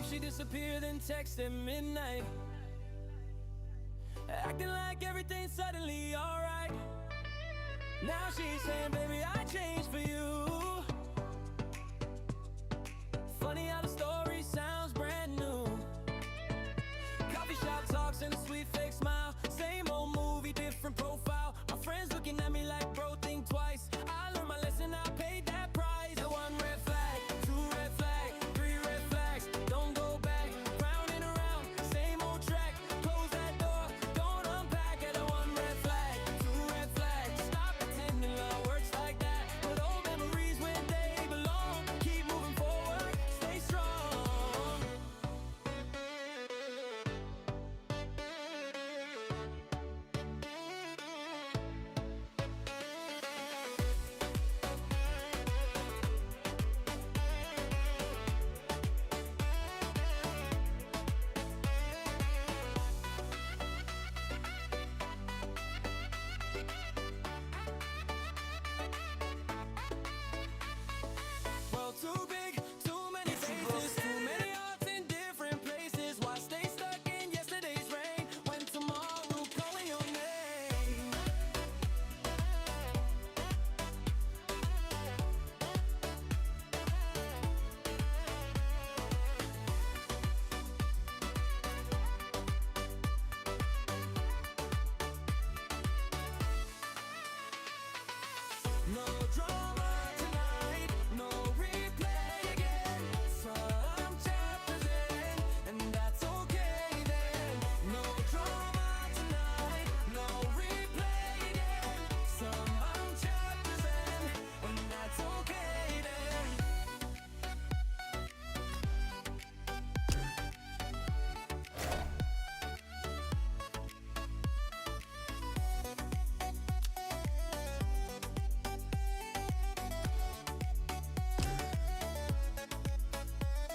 she disappeared and text at midnight, acting like everything's suddenly alright. Now she's saying, baby, I changed for you. Funny how the story sounds brand new. Coffee shop talks and a sweet fake smile. Same old movie, different profile. My friends looking at me like, bro, think twice. I learned my lesson, I paid that price. The one red flag, two red flag, three red flags. Don't go back, round and around, same old track. Close that door, don't unpack it. The one red flag, two red flags. Stop pretending love works like that. But old memories where they belong. Keep moving forward, stay strong. Well, too big, too many faces, too many hearts in different places. Why stay stuck in yesterday's rain when tomorrow calling your name? No drama tonight, no replay again. Some chapters end, and that's okay then. No drama tonight, no replay again. Some chapters end, and that's okay then.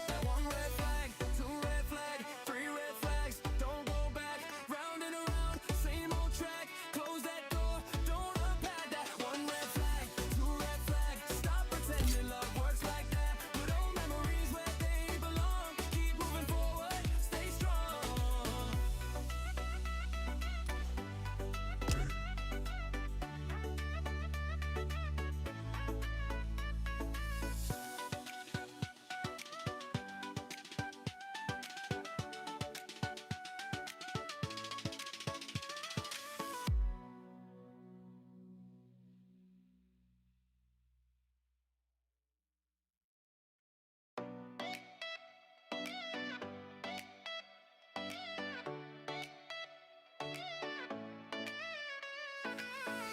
That one red flag, two red flag, three red flags. Don't go back, round and around, same old track. Close that door, don't unpack that. One red flag, two red flag. Stop pretending love works like that. Put old memories where they belong. Keep moving forward, stay strong.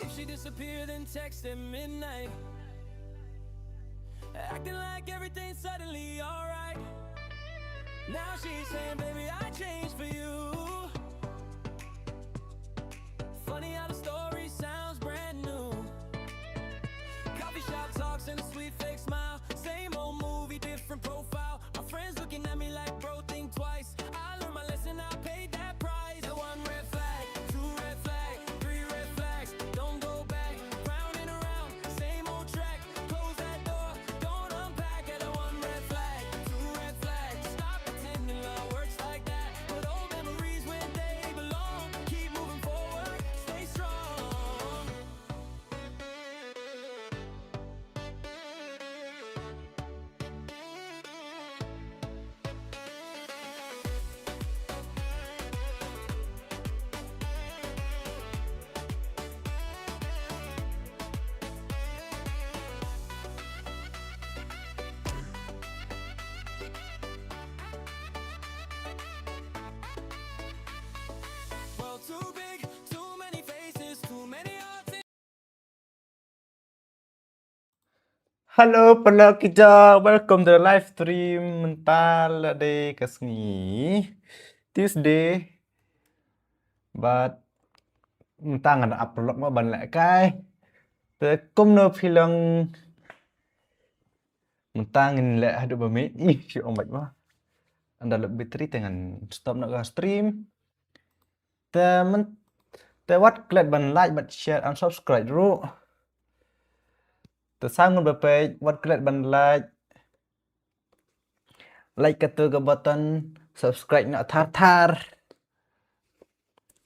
If she disappeared and text at midnight, acting like everything's suddenly alright. Now she's saying, baby, I changed for you. Funny how the story sounds brand new. Coffee shop talks and a sweet fake smile. Same old movie, different profile. My friends looking at me like, bro, think twice. I learned my lesson, I paid that price. The one red flag, two red flag, three red flags. Don't go back, round and around, same old track. Close that door, don't unpack it. The one red flag, two red flags. Stop pretending love works like that. But old memories where they belong. Keep moving forward, stay strong. Well, too big, too many faces, too many hearts in Hello, Hello kita. Welcome to the live stream mental day kesni Tuesday. But mentang ada upload mà ban lại cái. Te kum no philang mentang in le hadu ba me. Ih, si omat ma. Anda lebih tri dengan stop nak stream. Te wat klik ban like, ban share and subscribe dulu. Te sangun ba page wat klik ban like like kata ke button subscribe nak thar.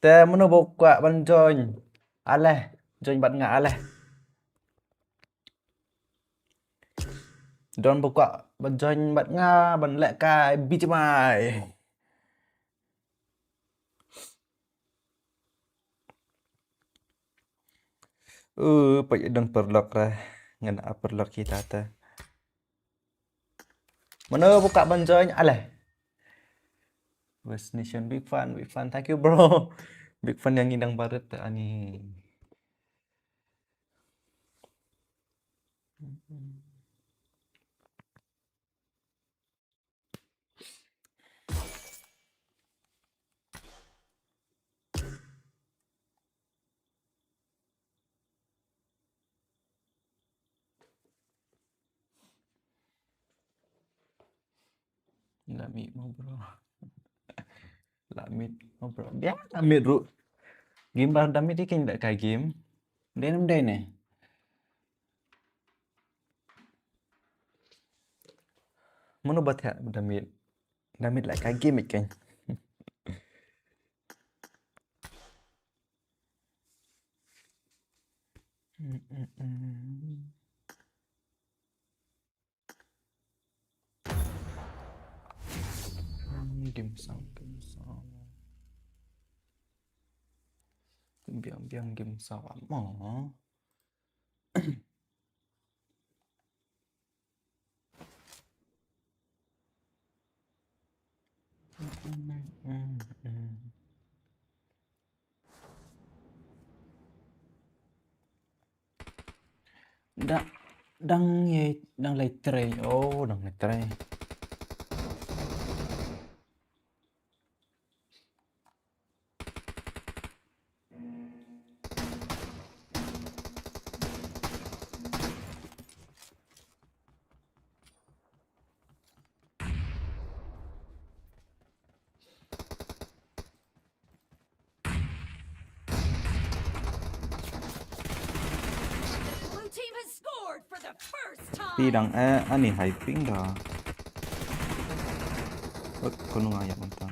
Te mana buka ban join. Alah, join bat ngak alah. Don buka ban join bat ngak ban lek kai BGMI. Pak don perlok lah. Ngan perlok kita ta. Mana buka ban join alah. West Nation big fan. Thank you bro. Big fan yang indang barat ani. Lamit mau bro. Lamit mau bro. Dia lamit ru. Game bar damit ni kan tak kai game. Dia ni. Mana batak damit. Damit lại cái game kan. Game song. Biang game song mo. Đang lấy tray. Đang lấy tray. Ti đang ani hyping dah. Kono ngayak mentang.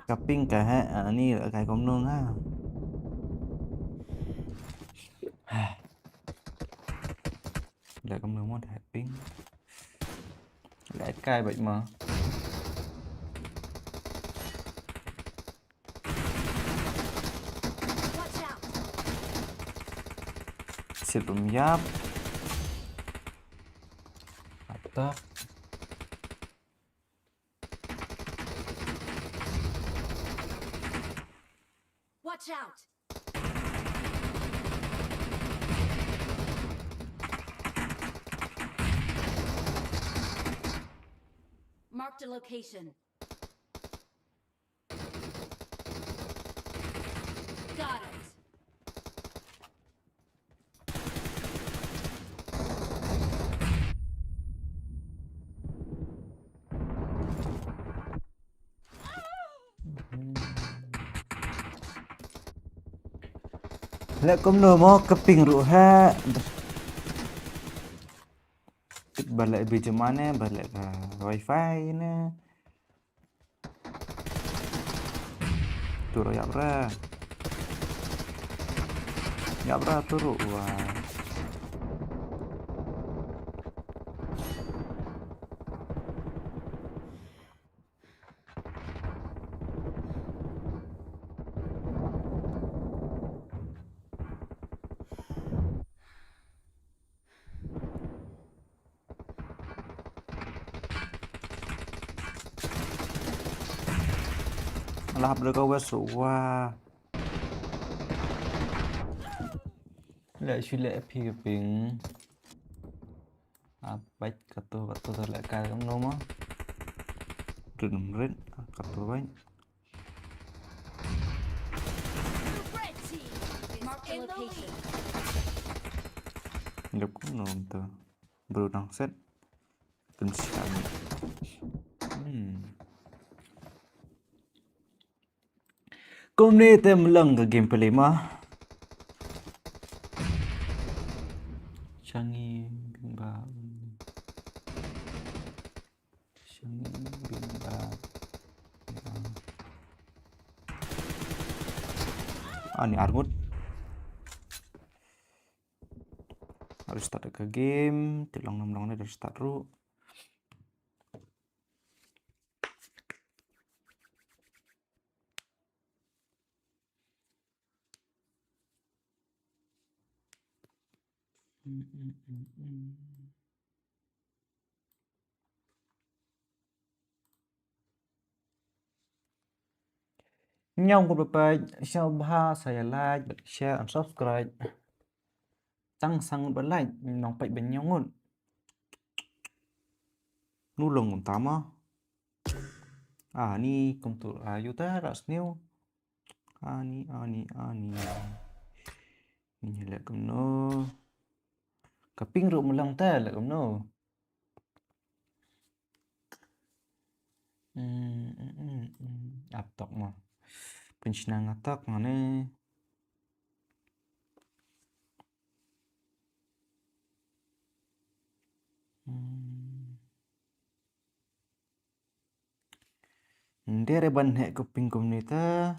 Kaping cả ani ở cái công nương ha. Lại công nương một hyping. Lại cài vậy mà. Sebelum yap atau watch out. Marked a location. Got it. Lại cũng nửa mò keping ru ha. Balik BGMI ni, balik ke wifi ni. Turu ya bra. Ya bra turu wah. Lahap được câu số qua lại suy lệ phi bình bách cả tôi lại cài trong nó mà rừng rít cả tôi bách nhập cũng nồng từ bro đang set từng sản Komne te melang ke gameplay mah. Changi bimba. Changi bimba. Ni armut. Harus start ke game. Tilang dari start dulu. Nhông của bài sao ba saya like, share and subscribe. Tăng sang bật like nong pai ben nhông nu lồng tám á. Ni công tu yuta ras new. Ni. Ni lại cầm no. Kaping ru melang ta lại cầm no. Atok mah. Pencinang atak mana? Dia ada ban hek kuping komunita.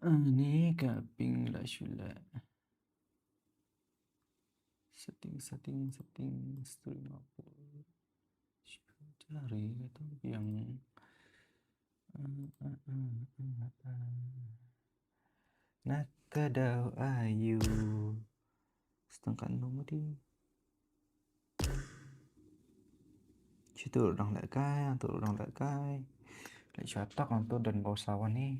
Ni kaping lah syula. Setting stream apa? Cari itu yang nakadau ayu setengah nomor di situ orang lại cái lại cho tóc làm tôi đần bầu sầu anh đi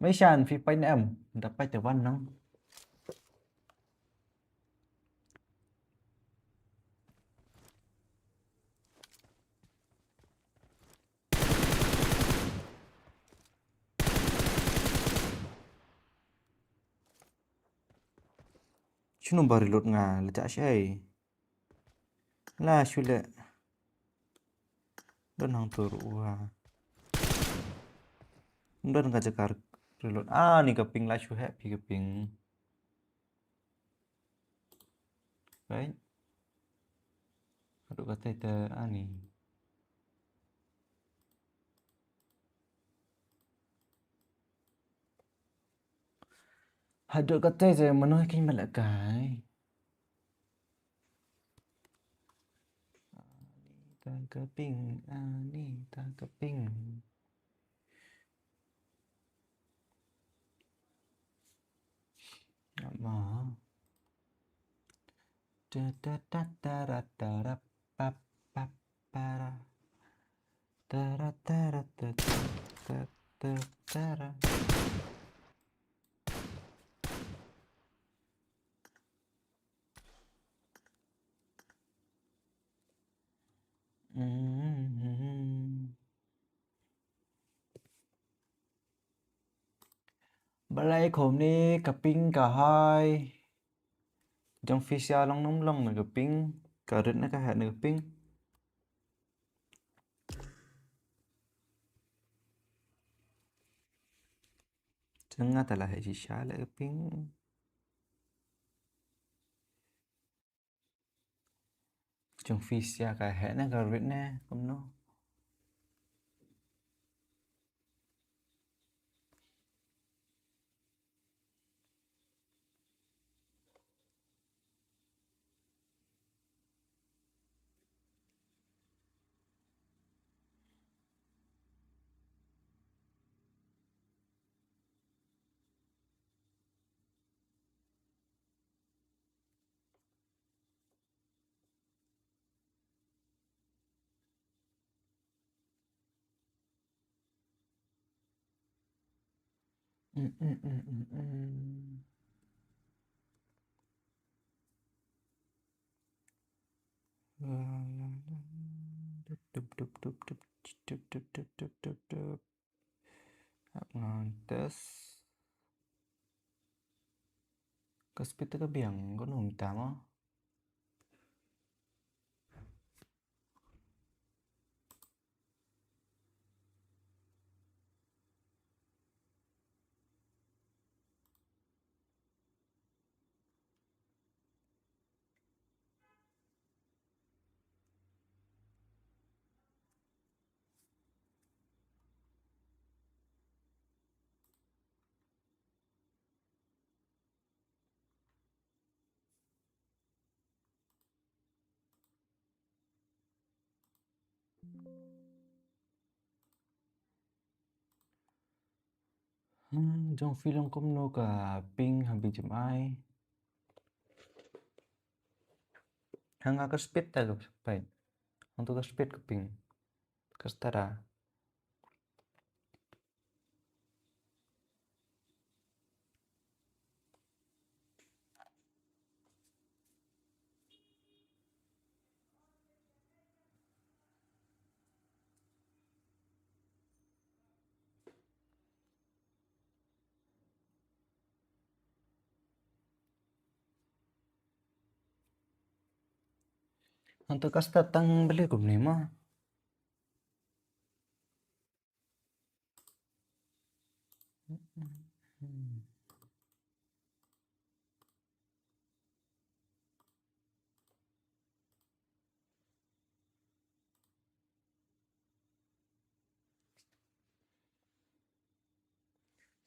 mấy sàn phi bay em đập bay từ văn nó Cuma baru load ngah lecak syai lah syule dan hang turu dan ngajak reload ni keping lah syu happy keping right aduh kata itu ni aduh kata itu mana kini malak kai tak keping ni tak keping apa tara pap pap para tara balai khom ni kaping cả hai trong phía xa long nóng long là kaping cả rít nó cả hai nữa kaping chẳng ngã là hệ gì xa lại kaping trong phía xa cả hai nó cả rít nè không nó Montages ke speed ke biang ko nung tama trong film kom no ka ping ha BGMI hanga ka speed ta ka pai untuk ka speed ka ping ka stara untuk ka start tang beli kom ni ma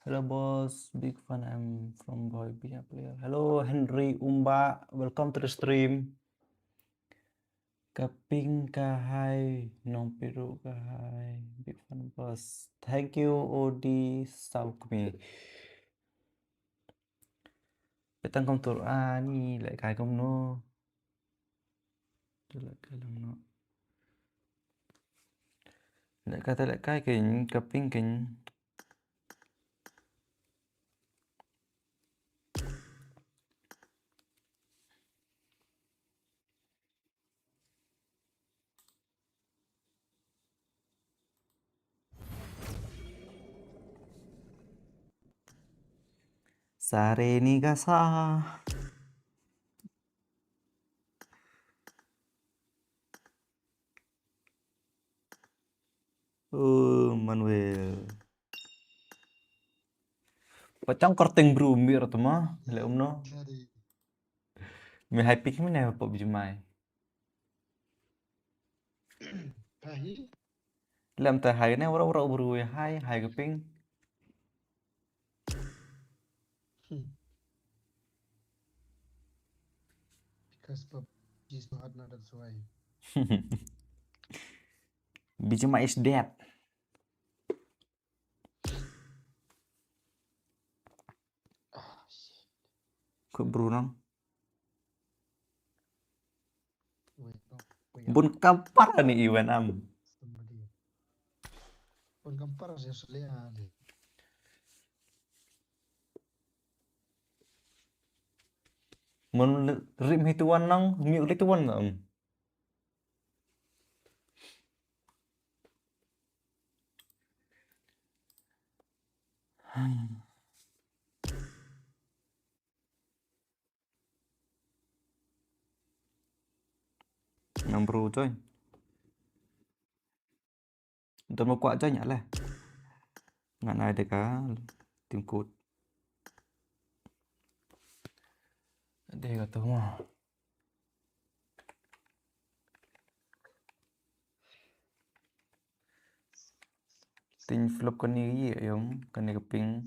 hello boss, big fan. I'm from Boy Bia player. Hello Henry Umba, welcome to the stream. Kaping kahai, nong piru kahai, big fan boss. Thank you Odi Saukmi. Petang kom tur ni lại cái kom no. Lại cái lang no. Lại cái kaping kính. Sare ni gasa. Manuel. Pachang korting brumir tu mah, le no. Me hai pick mana pop BGMI. Pahi Lem ta hai ne ora buru hai kaping. because PUBG is not that's why. BGMI is dead. Ah, shit. Kok Brunong? Wait, no. Wait, Bun kampar ni event am. somebody. Pun kampar saya sulia deh. Mun rim hituan nang miu lituan am. Nang bro coy. Untuk mau kuat coy lah. Ngan ada ka tim kut. Ada kata mah. Tin flop kan ni yom kan ni kaping.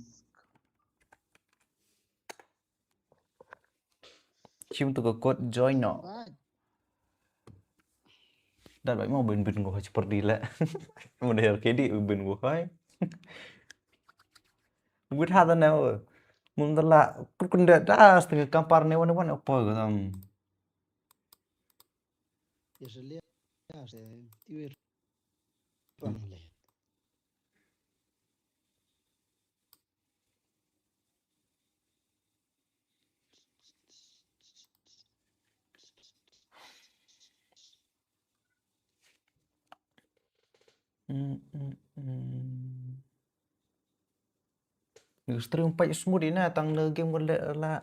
Chim tu ka code join no. Dah baik mau ben gua seperti lah. Mau dah kedi ben gua kai. Gua hata na. Mun tala kun dah das tengah kampar ne wan apa ko tam. Ya sulia saya tiwir bang le. Stream pa smooth na tang na game wala la.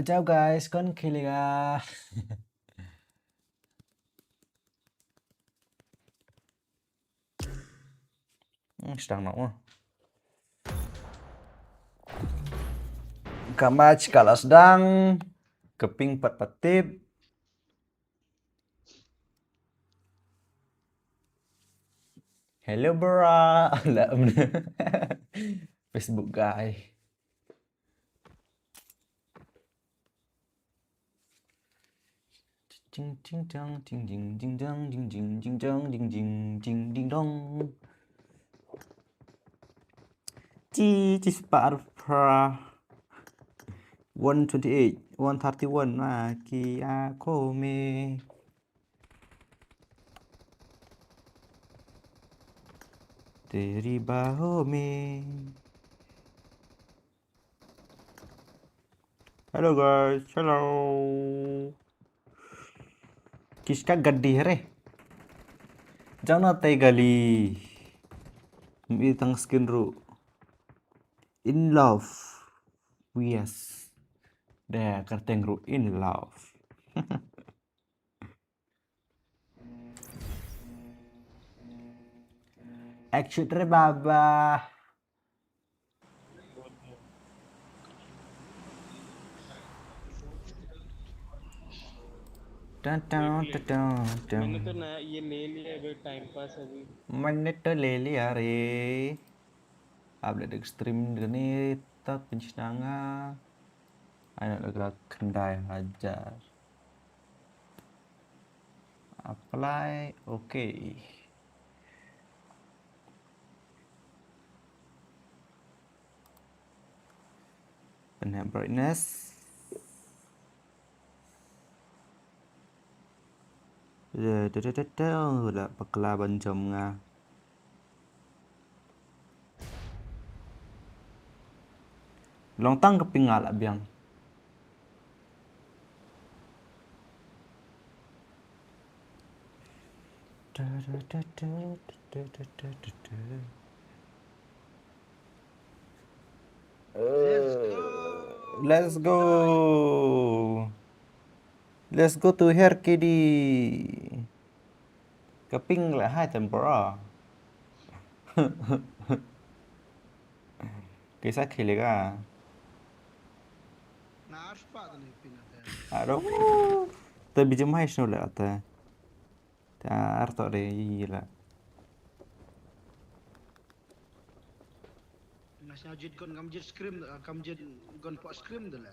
Ciao guys, con खेलेगा. Sedang nak mah. Kamach kalah sedang. Keping 4 patip. Hello bro. Lah Facebook guy. Jing jing jang jing jing jing jang jing jing jing jang jing jing jing ding dong. Ci Sparpa 128 131 Maki Akome. Teri Bahome. Hello guys, hello. Kiska gaddi है रे. जाना तय गली. Itang skin ru. In love. Yes. Deh kerteng ru in love. Action re baba. मैंने तो नया ये ले लिया अभी टाइम पास अभी मैंने तो ले लिया रे. Update ekstrim gini tak pencinanga. Ayo gerak kendai hajar. Apply, oke. Enhance brightness. Udah pekelaban jam nga. Lontang kepingal biang. Let's go. Let's go to here kidi. Keping là 2 tuần bro. Kisa खेलेगा. Aduh. Tapi BGMI snow lah ata. Ta arto re gila. Nasa jid kon kam jid scream kam jid gon po scream dala.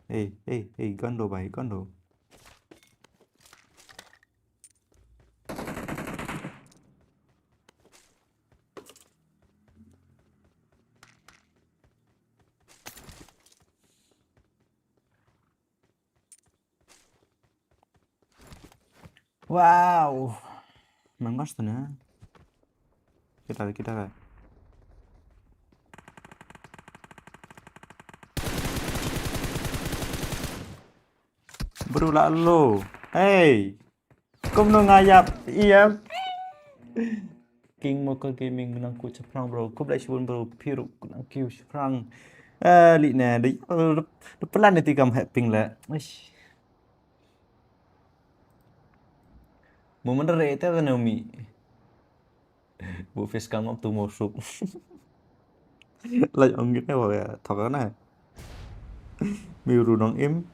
Hey, gondo bhai, gondo. Wow. Mangos tuh na. Kita. Berulah lo. Hey. Kau mau ngayap? Iya. King Mocha Gaming menang ku ceprang bro. Kau boleh cuba bro. Piru menang ku ceprang. Li nè đấy. Pelan nanti kamu happing lah. Mau mana rate kan Naomi? Bộ face cam ngọc tu một sụp. Lại ông nghĩ này bảo là thật đó này. Miu ru nong im.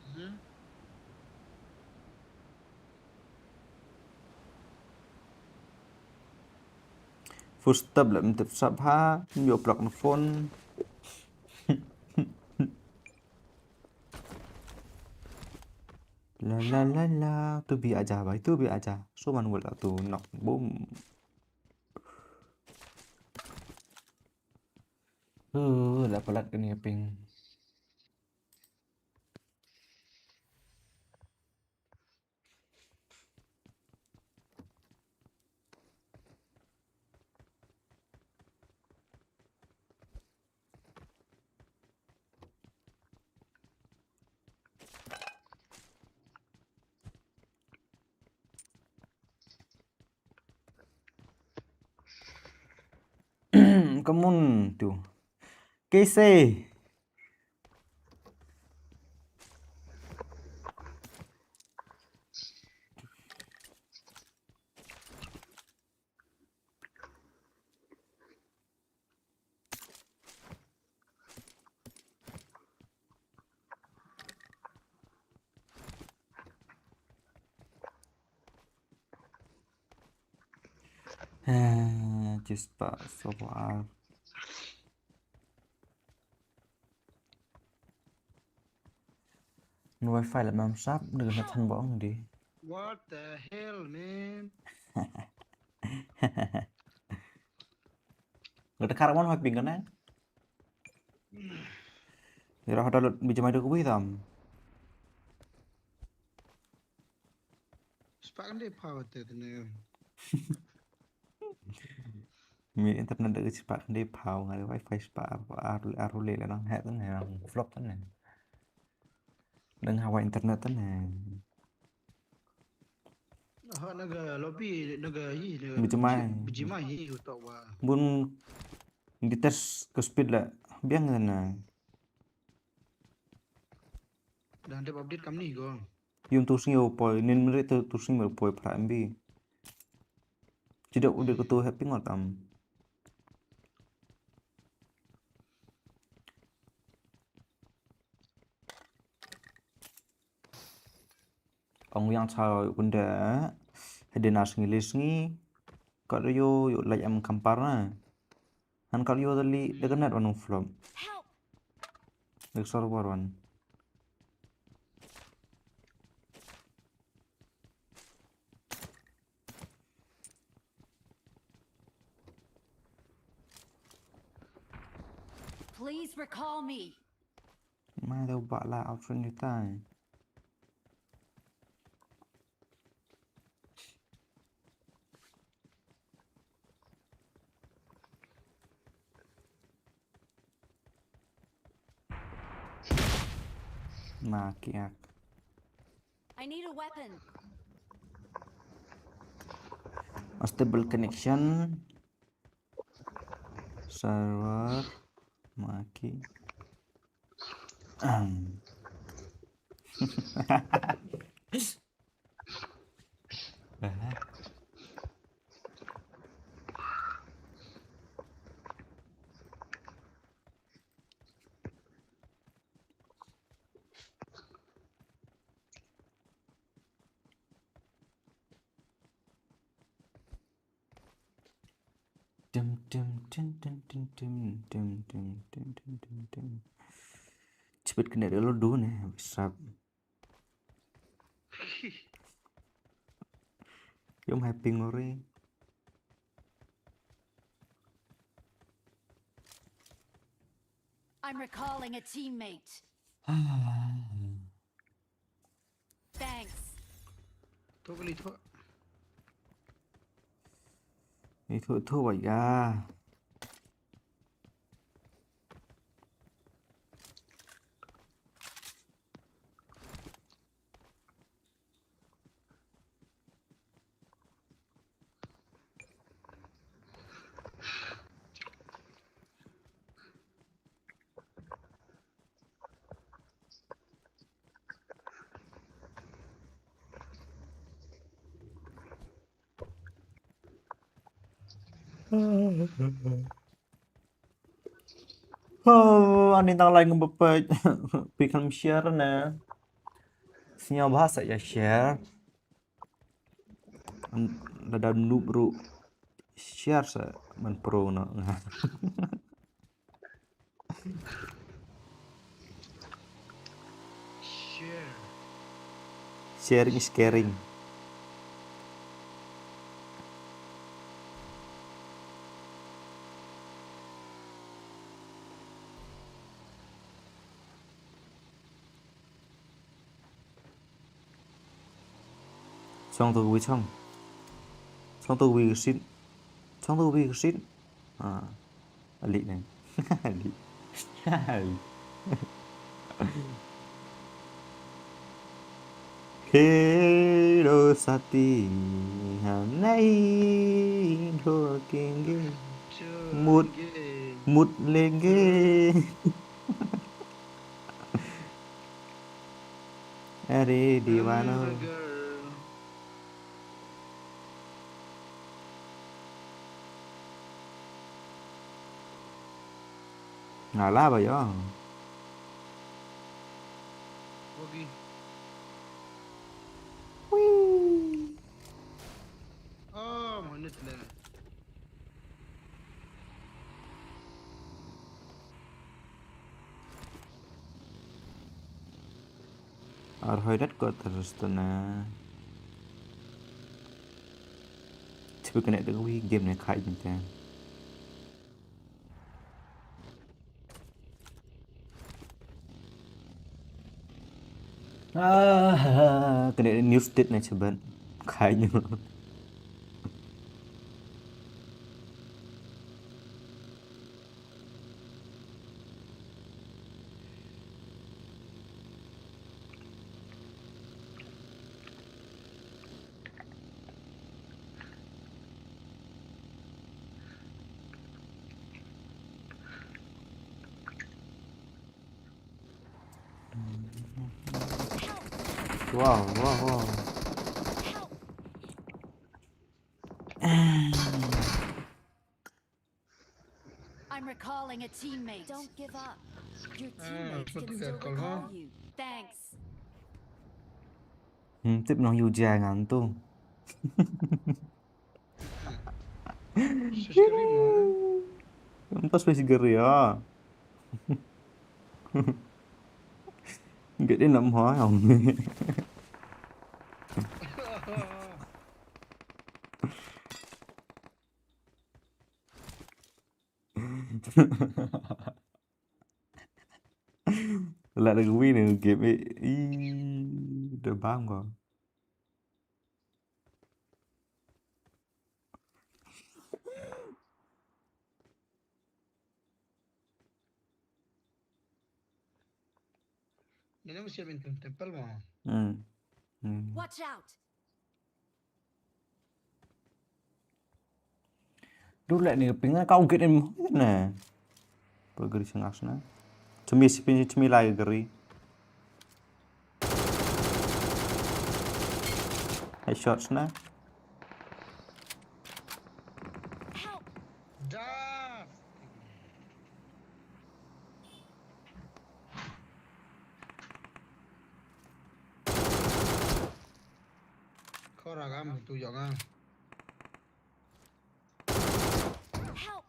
Footstep lại tập sắp ha. Nhiều block nó phone. La. Tu bi aja bhai, tu bi aja. Suman bola tu knock boom. Lah pelat ini ping. Come on tuh. Casey. Just pak soal. Wifi là mam sắp đừng là thân bóng đi. What the hell, man? Người ta carbon hoài bình cái này. Thì ra download BGMI được quý tầm. Sepakan dia power tu kena. Mình internet được cepat đi phao ngay wifi cepat arule là đang hệ thế này là flop thế này. Đừng hawa internet thế này. Hak naga lobby naga hi BGMI hi utak wa. Bun dites ke speed lah biang na. Dan dia update kam ni go. Yung tusing yo poi nin mere tusing mer poi pra MB. Tidak udah ketua happy ngotam. Ông yang sao bunda hede nas ngilis ngi kalau yo like am kampar na han kalau yo tali dekat wan flop dek server wan Please recall me. mai đâu bạ là option như tai mà kìa I need a weapon. a stable connection server maki cepet kena dulu dulu nih sab yung happy ngori I'm recalling a teammate. Thanks. Tu kali tu. itu vậy ra anh đi tăng like ngembepet bikin share nè sinyal bahasa ya share ada noob bro share sa man pro no Share. sharing is caring xong tôi vui xong tôi vui xin xong tôi vui xin à lị này lị Hero Sati hôm nay thua kiên ghê Mood mood lenge. Are divano. Ngalah ba yo? Wogi. Oh, manut lah. Ar hơi đất ko terus tu na. Cuba kena tu game ni khai macam. Kena new state ni ceban. Khai nyo. Wow. I'm recalling a teammate. Don't give up. Your teammates what can is still that called, recall huh? you. Thanks. Tiếp nó Yuja ngantung. Sekali mana? Empas masih geri ya. Gak dia nak mahal không? Lại là cái này game ấy. Đỡ bám vào. Ini mesti main tempel mah. Watch out. Dulu lại này pengen kau get em nè. Pergeri sengak sana. Cumi lagi geri. Headshot sana. Help. Dah. Kau ragam tu jangan. Help.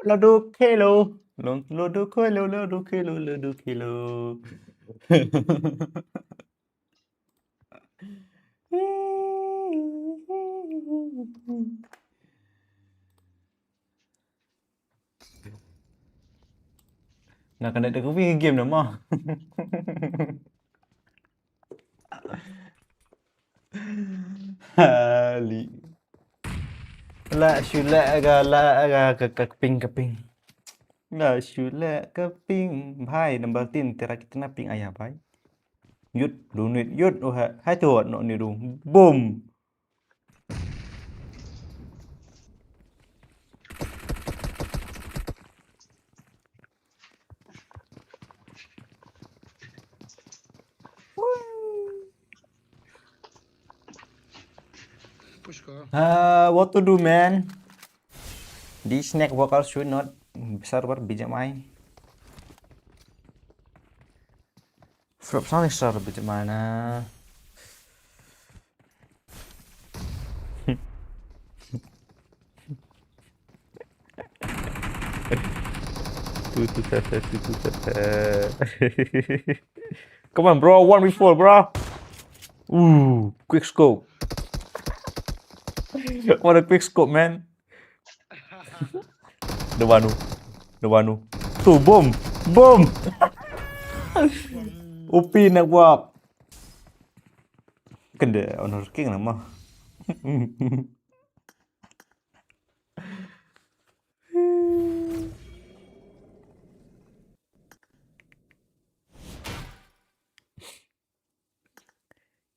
Loduk hello. Loduk hello. Nak kena ada kopi game dah mah. Hali. La shula ga keping. La shula keping. Bhai number 3 tera kitna ping ayah bhai. Yut donate yut oh hai tu no ni ru. Boom. Push kau. What to do, man? This snack vocal should not server BGMI. From sana server BGMI na. Tutu tete. Come on, bro. 1v4, bro. Ooh, quick scope. What a quick scope, man. The one. Tuh, boom. Upi nak buat. Kende honor king nama.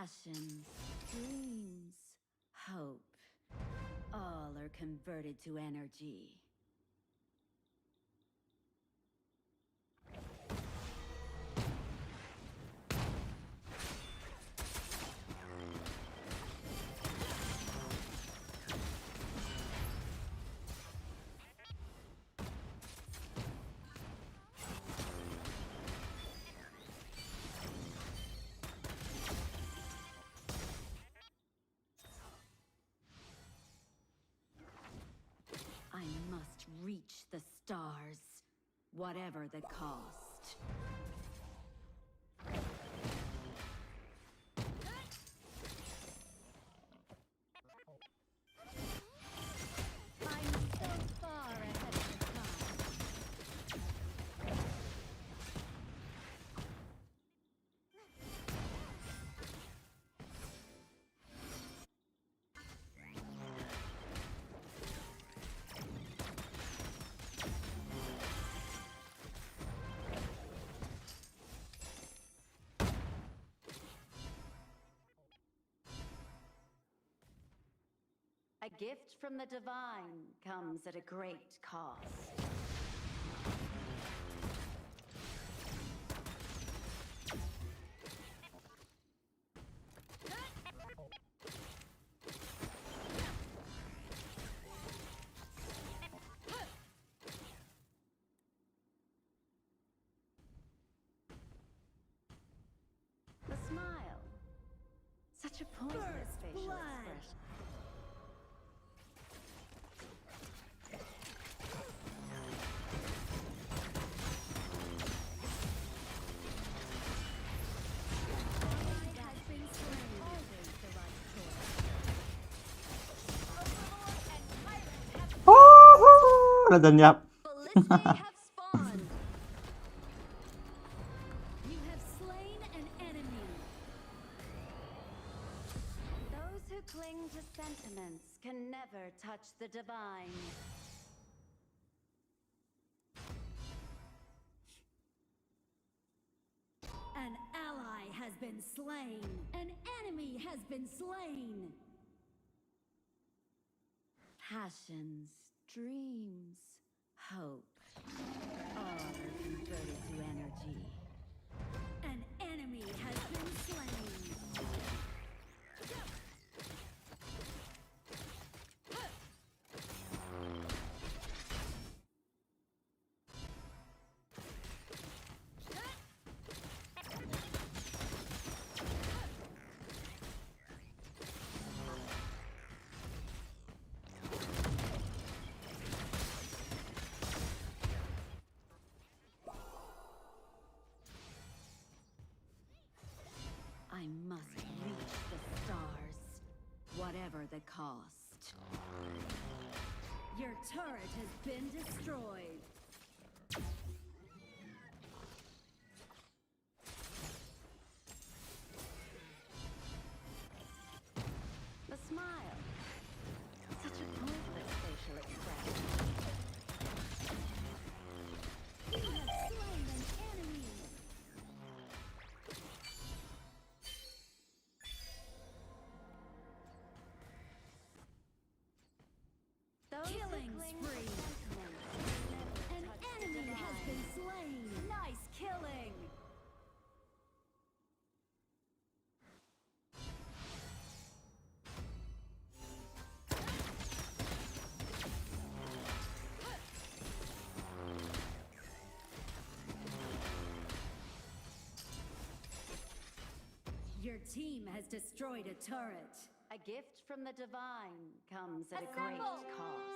Passions, dreams, hope, all are converted to energy. I must reach the stars, whatever the cost. I'm so far ahead of the time. A gift from the divine comes at a great cost. The smile. Such a pointless facial expression. Là nhập. Ballistae have spawned. You have slain an enemy. Those who cling to sentiments can never touch the divine. An ally has been slain. An enemy has been slain. Passions, dreams, hope, all are converted to energy. An enemy has been slain. I must reach the stars, whatever the cost. Your turret has been destroyed. The smile. Such a pointless facial expression. You have slain an enemy. Killing spree. An enemy has been slain. Nice killing. Your team has destroyed a turret. A gift from the divine comes at a great cost.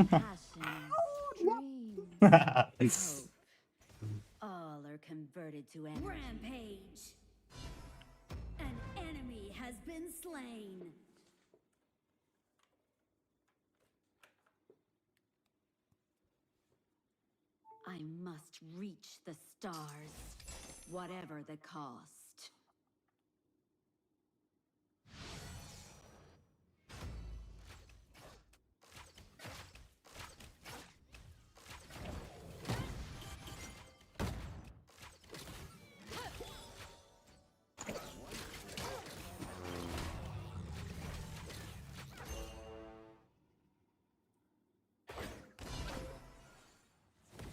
Passions, dreams, hope, all are converted to energy. Rampage! An enemy has been slain. I must reach the stars, whatever the cost.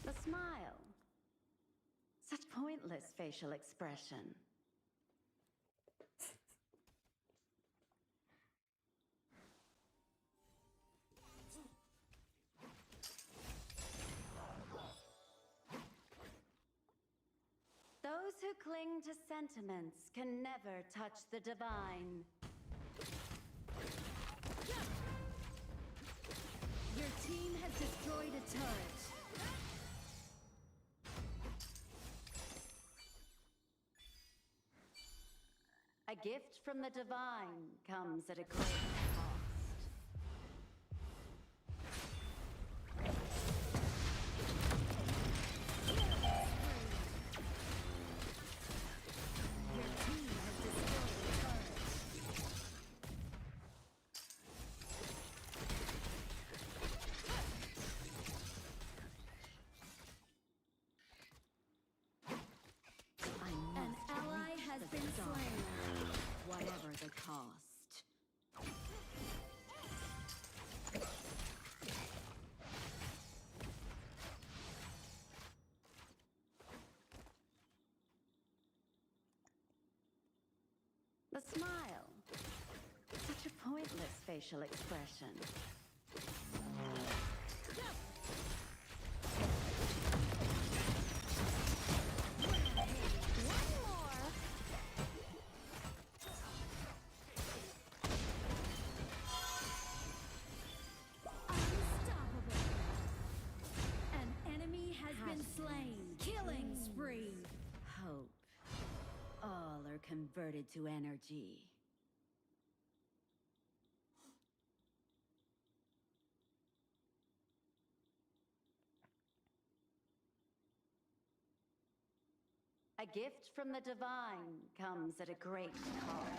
The smile. Such pointless facial expression. Those who cling to sentiments can never touch the divine. Your team has destroyed a turret. A gift from the divine comes at a great cost. Your team has destroyed a turret. An ally has been slain. Whatever the cost. The smile. Such a pointless facial expression. One more. Unstoppable. An enemy has been slain. Killing spree. Hope. All are converted to energy. A gift from the divine comes at a great cost.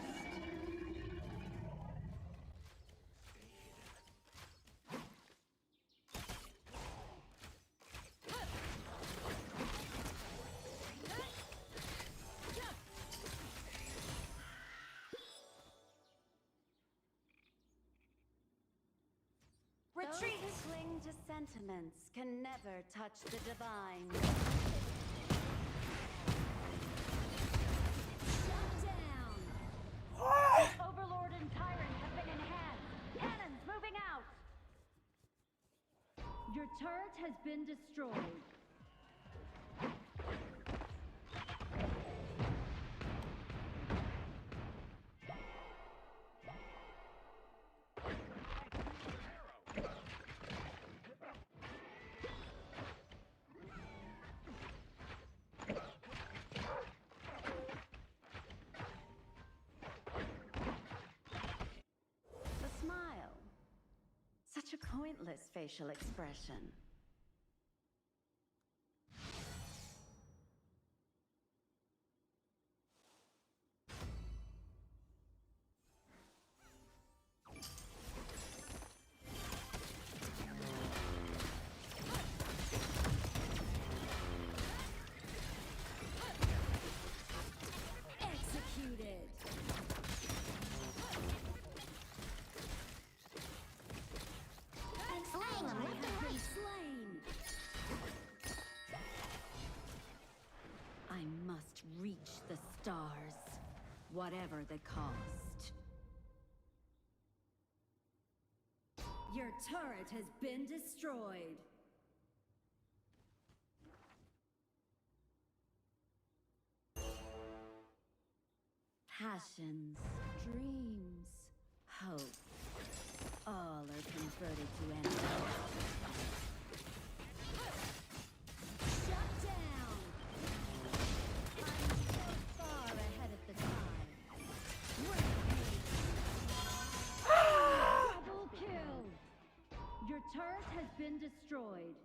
Retreat! Those who cling to sentiments can never touch the divine. Shut down! Overlord and Tyrant have been enhanced. Cannons moving out! Your turret has been destroyed. The smile. Such a pointless facial expression. Executed. An ally has been slain. I must reach the stars, whatever the cost. Your turret has been destroyed. Passions, dreams, hope, all are converted to energy. Shut down! I'm so far ahead of the time. Rampage! Double kill! Your turret has been destroyed.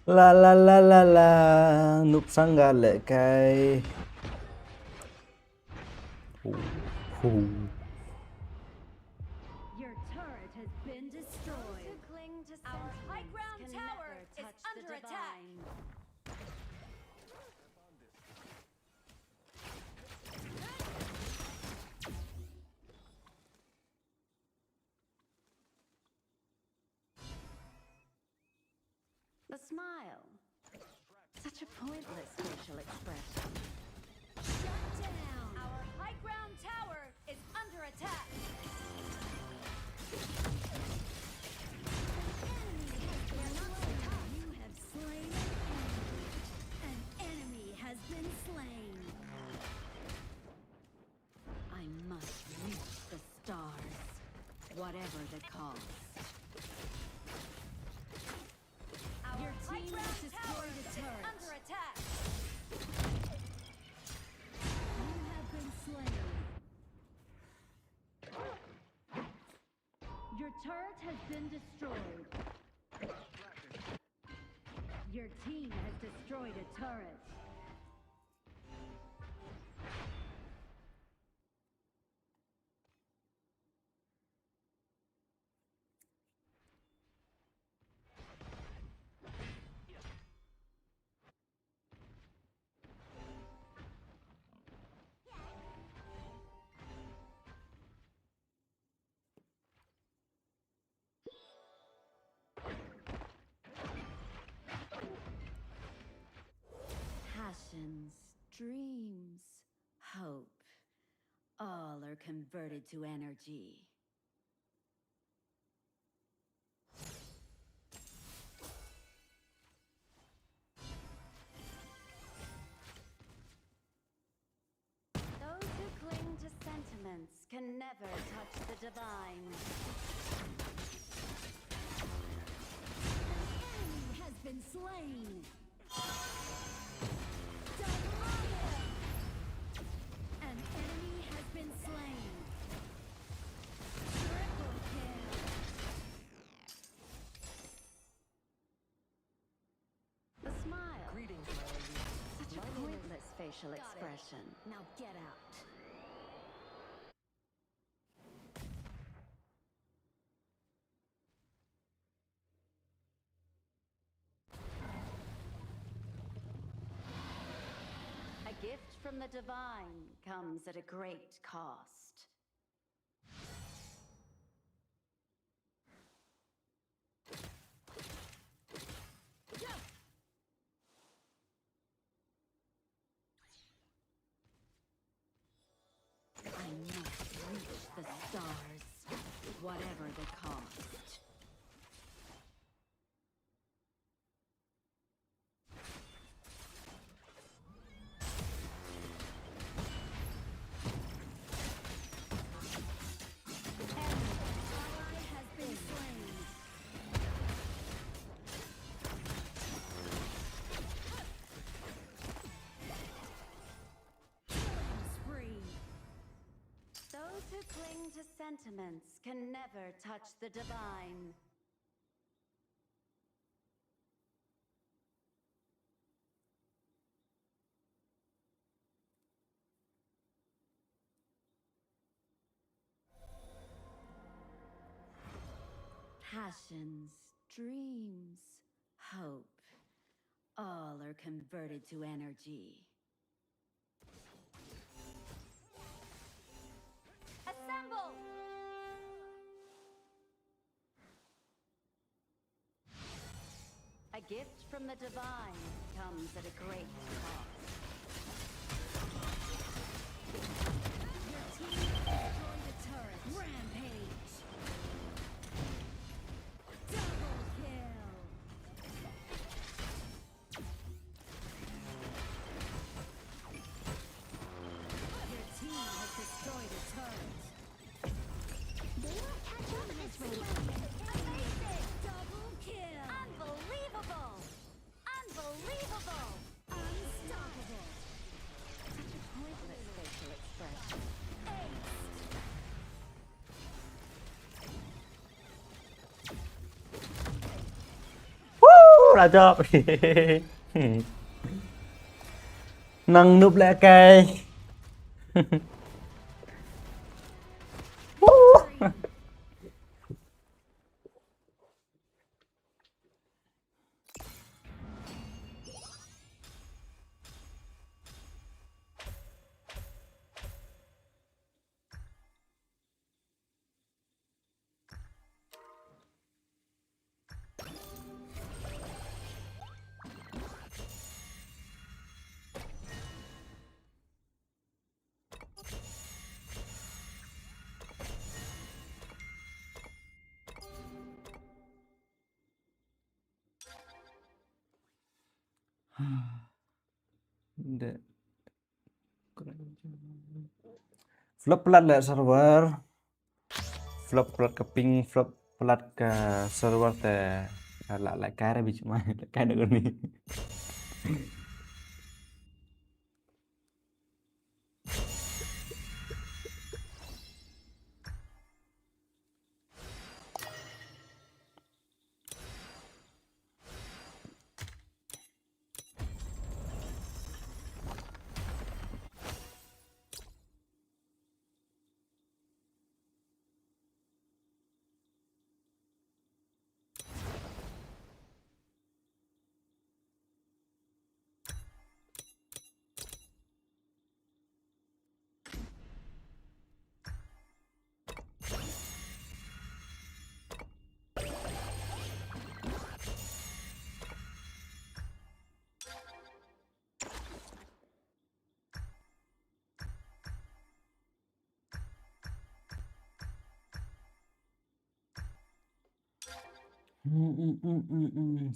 La la la la la, núp sang gà lệ cay. Your turret has been destroyed. Our high ground tower is under attack. The smile. Such a pointless facial expression. Shut down. Our high ground tower is under attack. You have slain an enemy has been slain. I must reach the stars, whatever the cost. Your team has destroyed a turret. Under attack. You have been slain. Your turret has been destroyed. Your team has destroyed a turret. Passions, dreams, hope, all are converted to energy. Those who cling to sentiments can never touch the divine. An enemy has been slain. An enemy has been slain. Triple kill. The smile. Greetings, my lady. Such a pointless facial expression. Now get out. A gift from the divine comes at a great cost. I must reach the stars, whatever the cost. Ally has been slain. Killing spree. Those who cling to sentiments can never touch the divine. Passions, dreams, hope, all are converted to energy. Assemble! A gift from the divine comes at a great cost. Your team destroyed a turret. Rampage! Double kill! Your team has destroyed a turret. They won't catch up this rate. Amazing! Double kill! Unbelievable! Unbelievable! Unstoppable! Such a pointless facial expression. Ace! đã chọc. Nâng núp lẹ cây. Flop pelat lah server. Flop pelat ke ping, flop pelat ke server teh. Lại cái ra BGMI, lại cái nữa ni.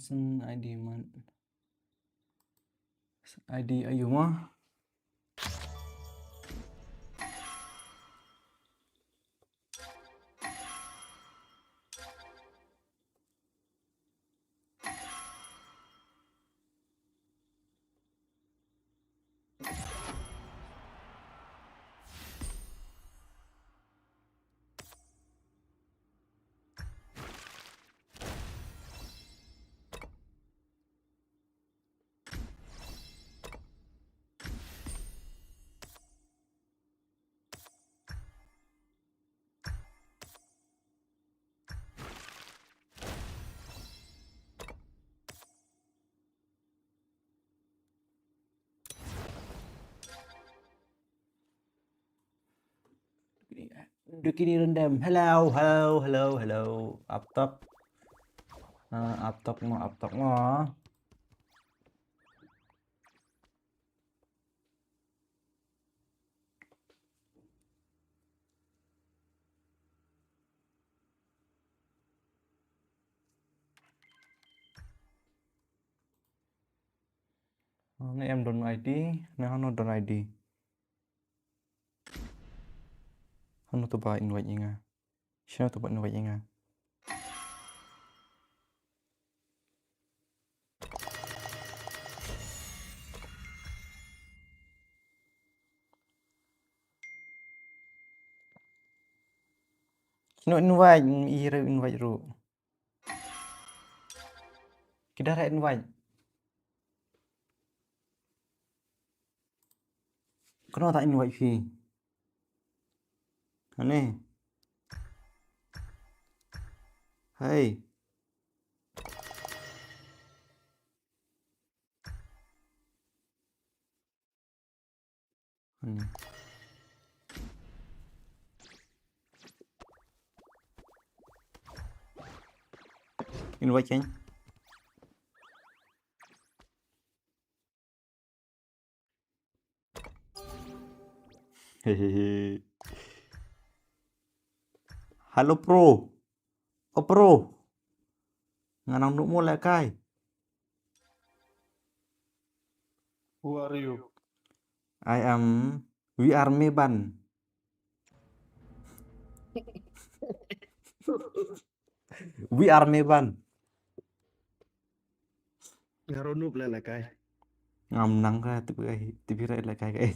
Sen ID man. ID ayo mah. Dukini rendam. Hello. Up top. Up top mo. Này em download ID, này nó download ID. Nó tu ba invite nga. Siapa tu buat invite nga? Kino invite, ira invite ru. Kita ada invite. Kenapa tak invite fee? Aneh. Hai. Aneh. Invite kan? Hehehe. Halo pro. Oh pro. Nganang nuk mo lại kai. Who are you? I am we are Meban. We are Meban. Ngaro noob lại cái. Ngam nang ra tibi ra lại kai.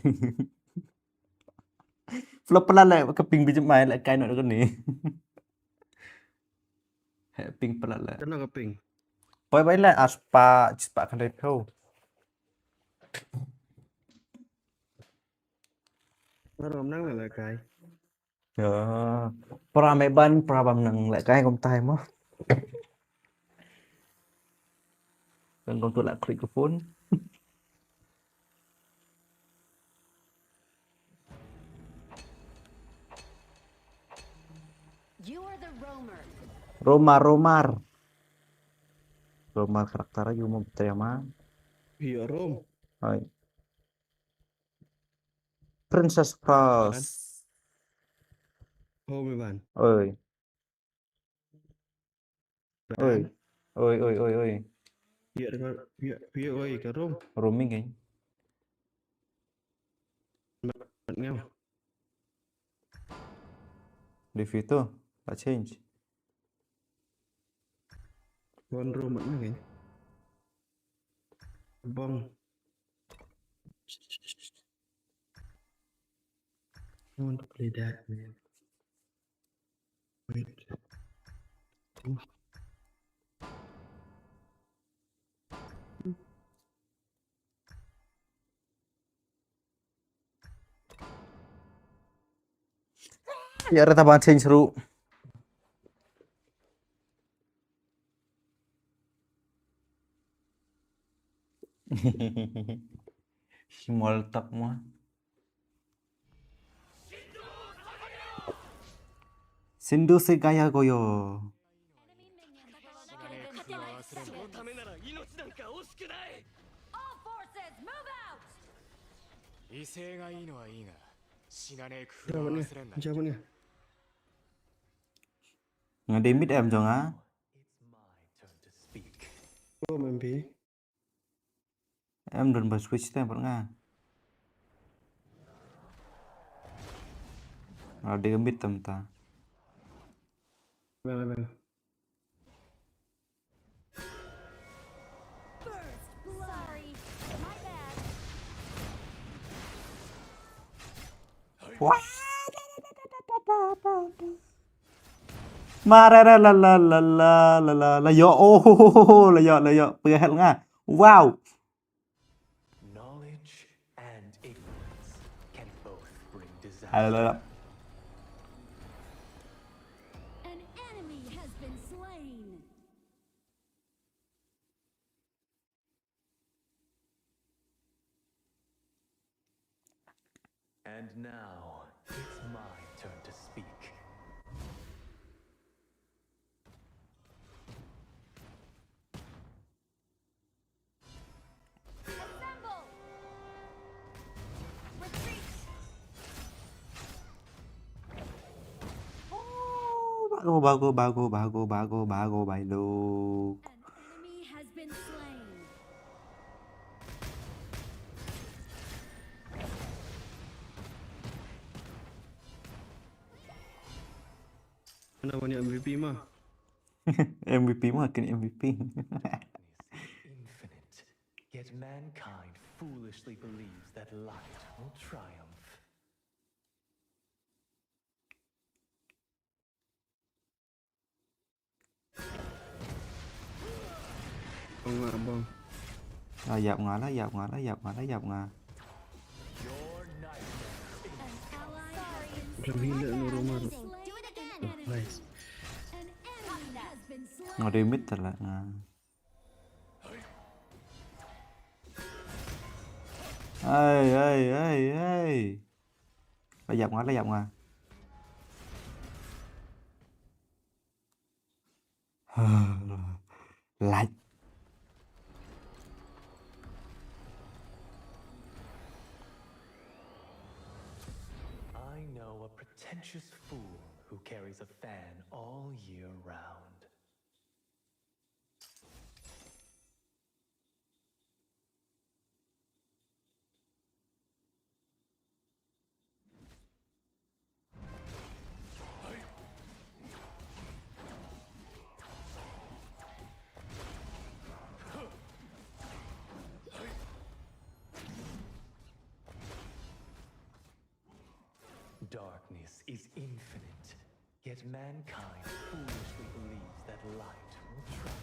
Flop pelan lại ke ping BGMI lại kai nok ni. Ping pelan lại. Kenapa ping? Phoi bấy là aspa spa kan đây khâu. Nó rôm nắng là cái. Pra Meban pra bam nang lại cái công tay mà. Đừng công tụ lại microphone. You are the roamer. Romar karakternya juga mau terima. Hiểu rôm. Hai. Princess Cross. Hô mày bạn. Ơi. Bạn. Ơi. Hiểu được hiểu ơi cái rôm. Roaming ấy. Bạn nghe. Defeater đã change. Con rôm bạn nghe. Bong. I want to play that, man. Wait. Ya ada tambahan change seru. Small talk mah. Sindu Segaya Goyo. All forces, move out! Chào bạn nghe. Chào bạn nghe. Ngadi mid em dong á. Rôm em phí. Em đừng bật switch tem vẫn nga. Dia mid tầm ta. Vâng. First blood. Sorry, my bad. What? Mà ra là yo oh là yo bữa hết nga. Wow. Knowledge and ignorance can both bring disaster. An enemy has been slain. And now, it's my turn to speak. Assemble! Retreat! Bago bailo. An enemy has been slain. Ano ba ni MVP mo? MVP mah kini MVP. Infinite, yet mankind foolishly believes that light will triumph. Bong. Dạp ngã. Your nightmare An ally has been Trong khi lượng nó rôm mà. slain. Do it again, enemy. Nice. An enemy has been slain. Ngồi đi mid thật là ngà. Ê. Lại dạp ngã. Lại. I know a pretentious fool who carries a fan all year round. Darkness is infinite, yet mankind foolishly believes that light will triumph.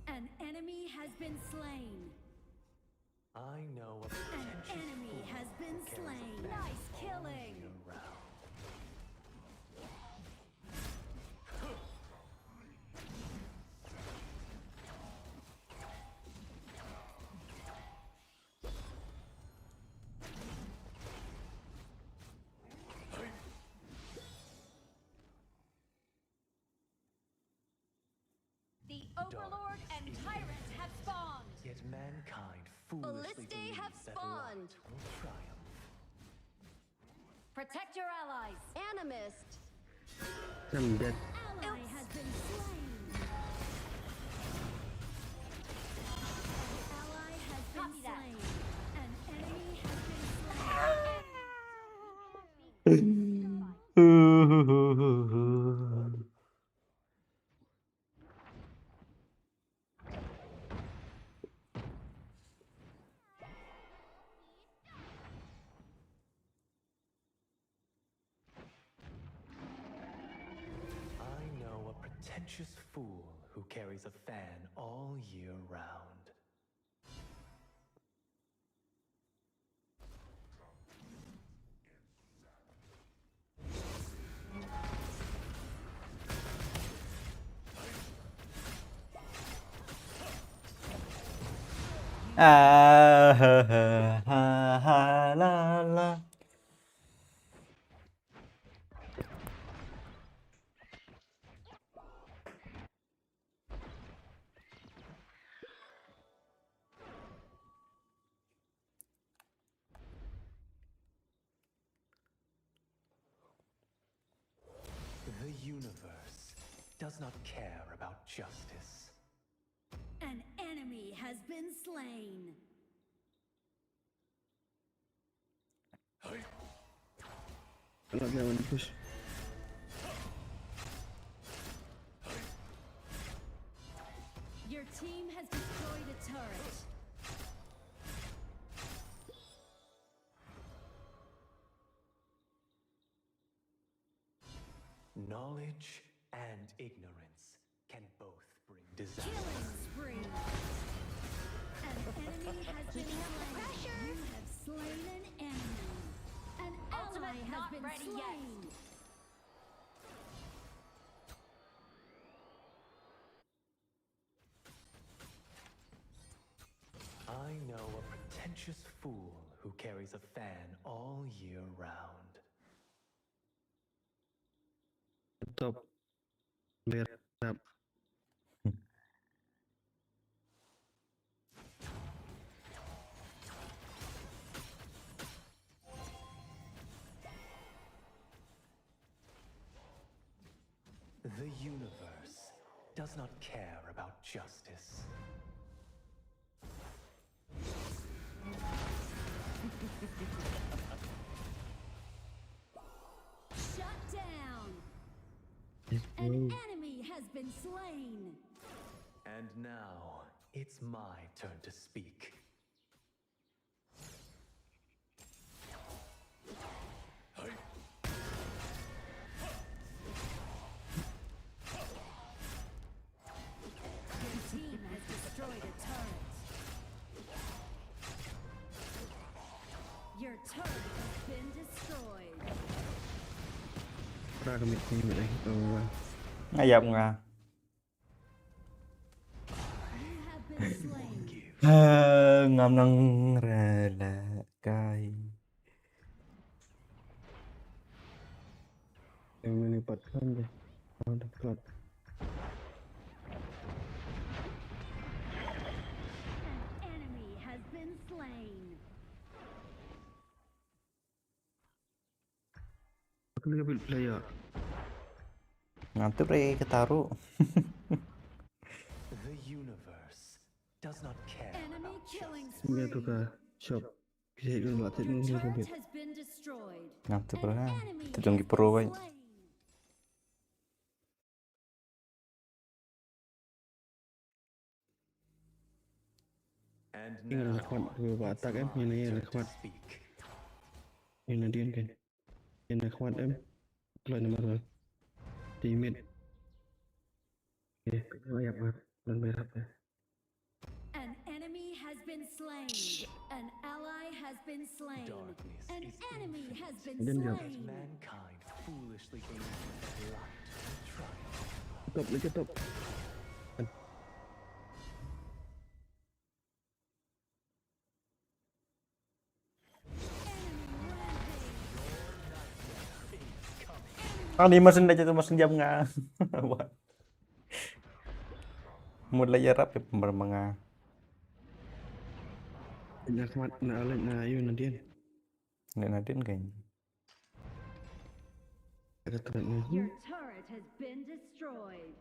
An enemy has been slain. I know a An pretentious enemy fool has been who carries a slain. fan Nice all killing. year round. The Overlord and Tyrant have spawned. Yet mankind foolishly Balliste have believes that spawned. light will triumph. Protect your allies. Animist. I'm dead. Ally has been slain. Ally has been slain. An enemy has been slain. I know a pretentious fool who carries a fan all year round. Ah, ha, ha, ha, ha, la, la. The universe does not care about justice. An enemy has been slain. I'm not going to push. Your team has destroyed a turret. Knowledge and ignorance can both bring disaster. Killing spree. An enemy has been slain. You have slain an enemy. An ally has been slain. I know a pretentious fool who carries a fan all year round. Top. Bear up. The universe does not care about justice. Shut down. Let's An go. enemy has been slain. And now, it's my turn to speak. Your team has destroyed a turret. Your turret has been destroyed. Ra cái miệng như vậy đây. Ai dập à? You have been slain. Ngam nang ra là cay. Em lipat kan deh. Oh, dapat. An enemy has been slain. Aku lihat build player. Ngantuk deh ketaruh. The universe does not care Enemy about killing justice. Dia spree. tu ke shop. Bisa ikut buat Your ni turret build. has been destroyed. Ngantuk An bro. enemy Terjungki has pro been baik. slain. And Ini now, là khoan vừa vào it's attack em. my Ini là turn to khoan. speak. Ini là điên kìa. Ini là khoan em. Lại nằm rồi. Tí mid. Banyak banget dan merah ya. An enemy has been slain. An ally has been slain. Darkness An is enemy has been Then jump. slain. Mankind foolishly believes that light will triumph. Top lagi top. Đi mà sinh đây cho tôi mà sinh dâm nga. Một layer up ya mga. Banyak mat na alin na yun na din. Nggak natin kayaknya. Ada turret ni. Your turret has been destroyed.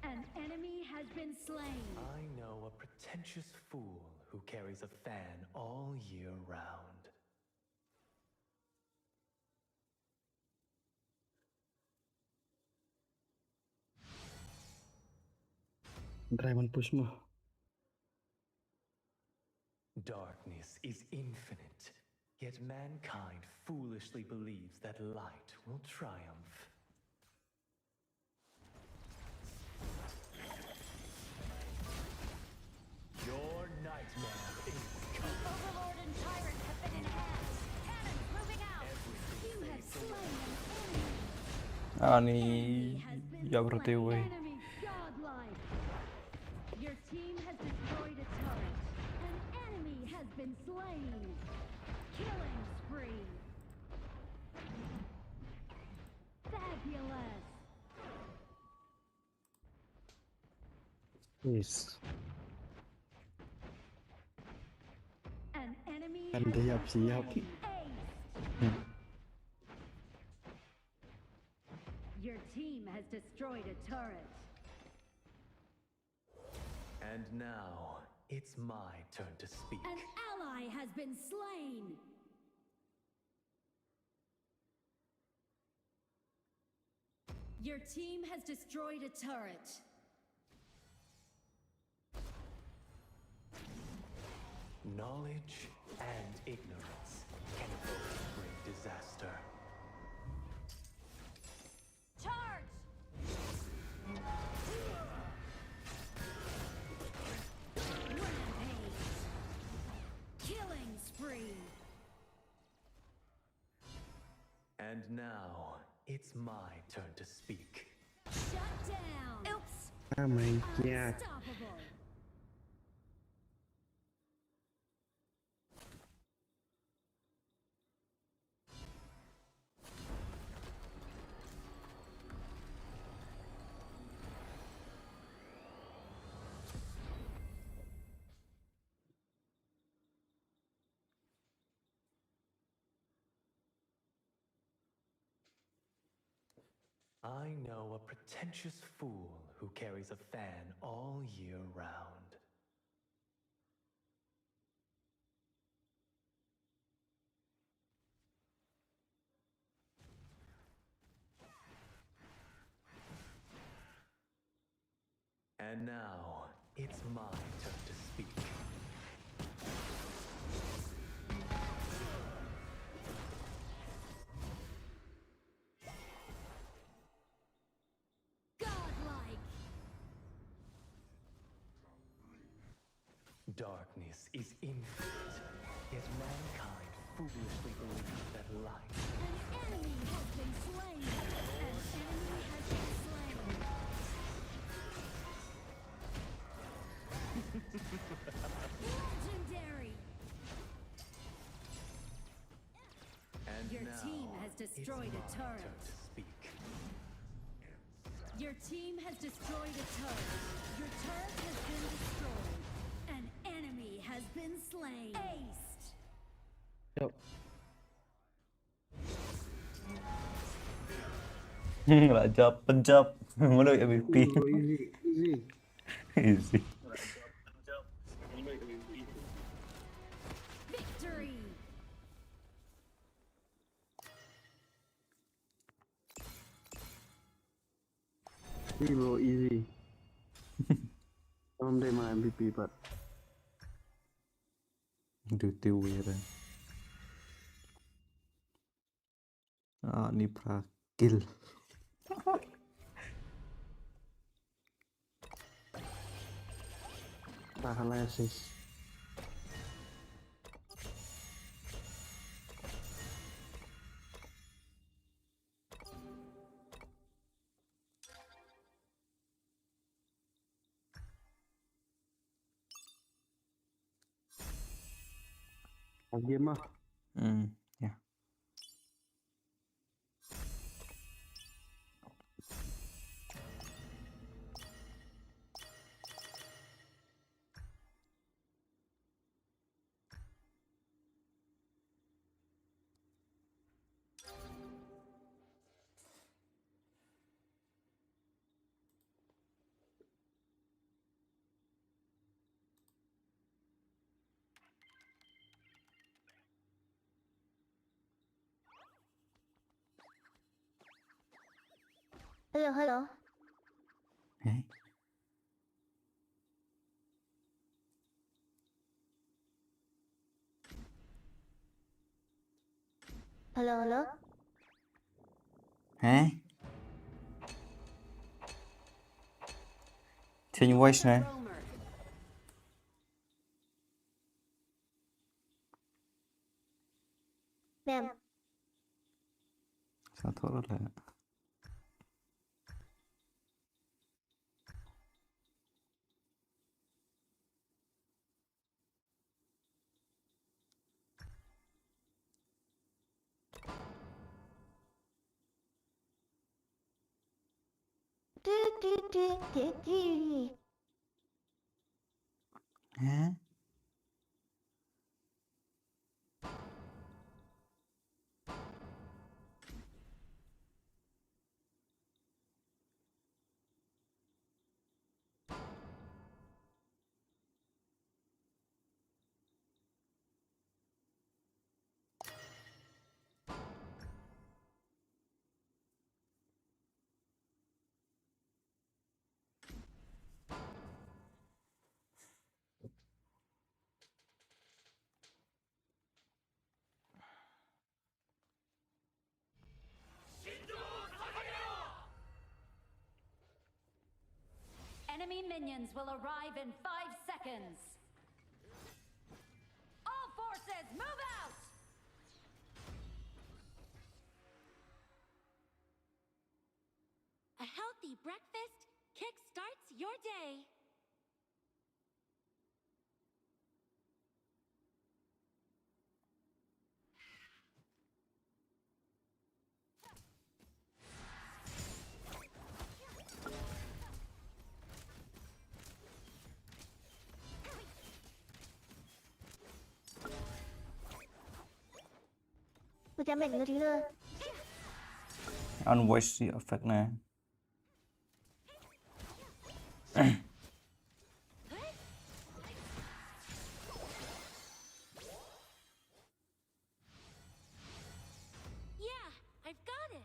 An enemy has been slain. I know a pretentious fool who carries a fan all year round. Dragon push mo. Darkness is infinite, yet mankind foolishly believes that light will triumph. Your nightmare is coming. Overlord and Tyrant have been enhanced. Cannons moving out. You have slain an enemy. Ini Has been ya berarti slain. weh. Enemy godlike. Your team has destroyed a turret. An enemy has been slain. Killing spree. Fabulous. Yes. An enemy Kan has siap been siap. slain. Ace. Your team has destroyed a turret. And now, it's my turn to speak. An ally has been slain. Your team has destroyed a turret. Knowledge and ignorance can both bring disaster. Charge! Rampage. Killing spree. And now, it's my turn to speak. Shut down. Oops. Ah my god. Unstoppable. I know a pretentious fool who carries a fan all year round. And now, it's my turn to speak. Godlike. Darkness is infinite, yet mankind foolishly believes that light. An enemy has been slain. An enemy has been slain. Legendary. And Your now, team has destroyed it's a my turret. turn to speak. Your team has destroyed a turret. Your turret has been destroyed. An enemy has been slain. Aced. Yuk. Lại chập bên chập. Mới được MVP. Oh, easy, easy. Easy. Victory. Easy bro, easy. Someday my MVP but Đưa tiêu về rồi. Ni pra kill. Paralysis. Game ah. Yeah. Hello. Hey. Hello. Hả? Change voice nè. Roamer. Ma'am. Sao thoát ra lại? Hả? Enemy minions will arrive in 5 seconds. All forces, move out! A healthy breakfast kickstarts your day. Tôi chém mình nữa chứ nữa. On voice effect nè. Yeah, I've got it.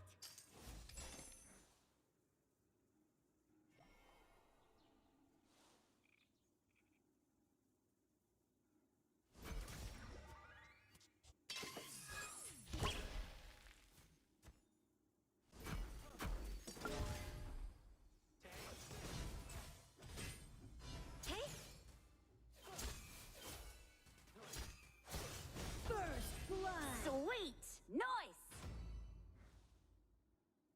First blood. Sweet. Nice.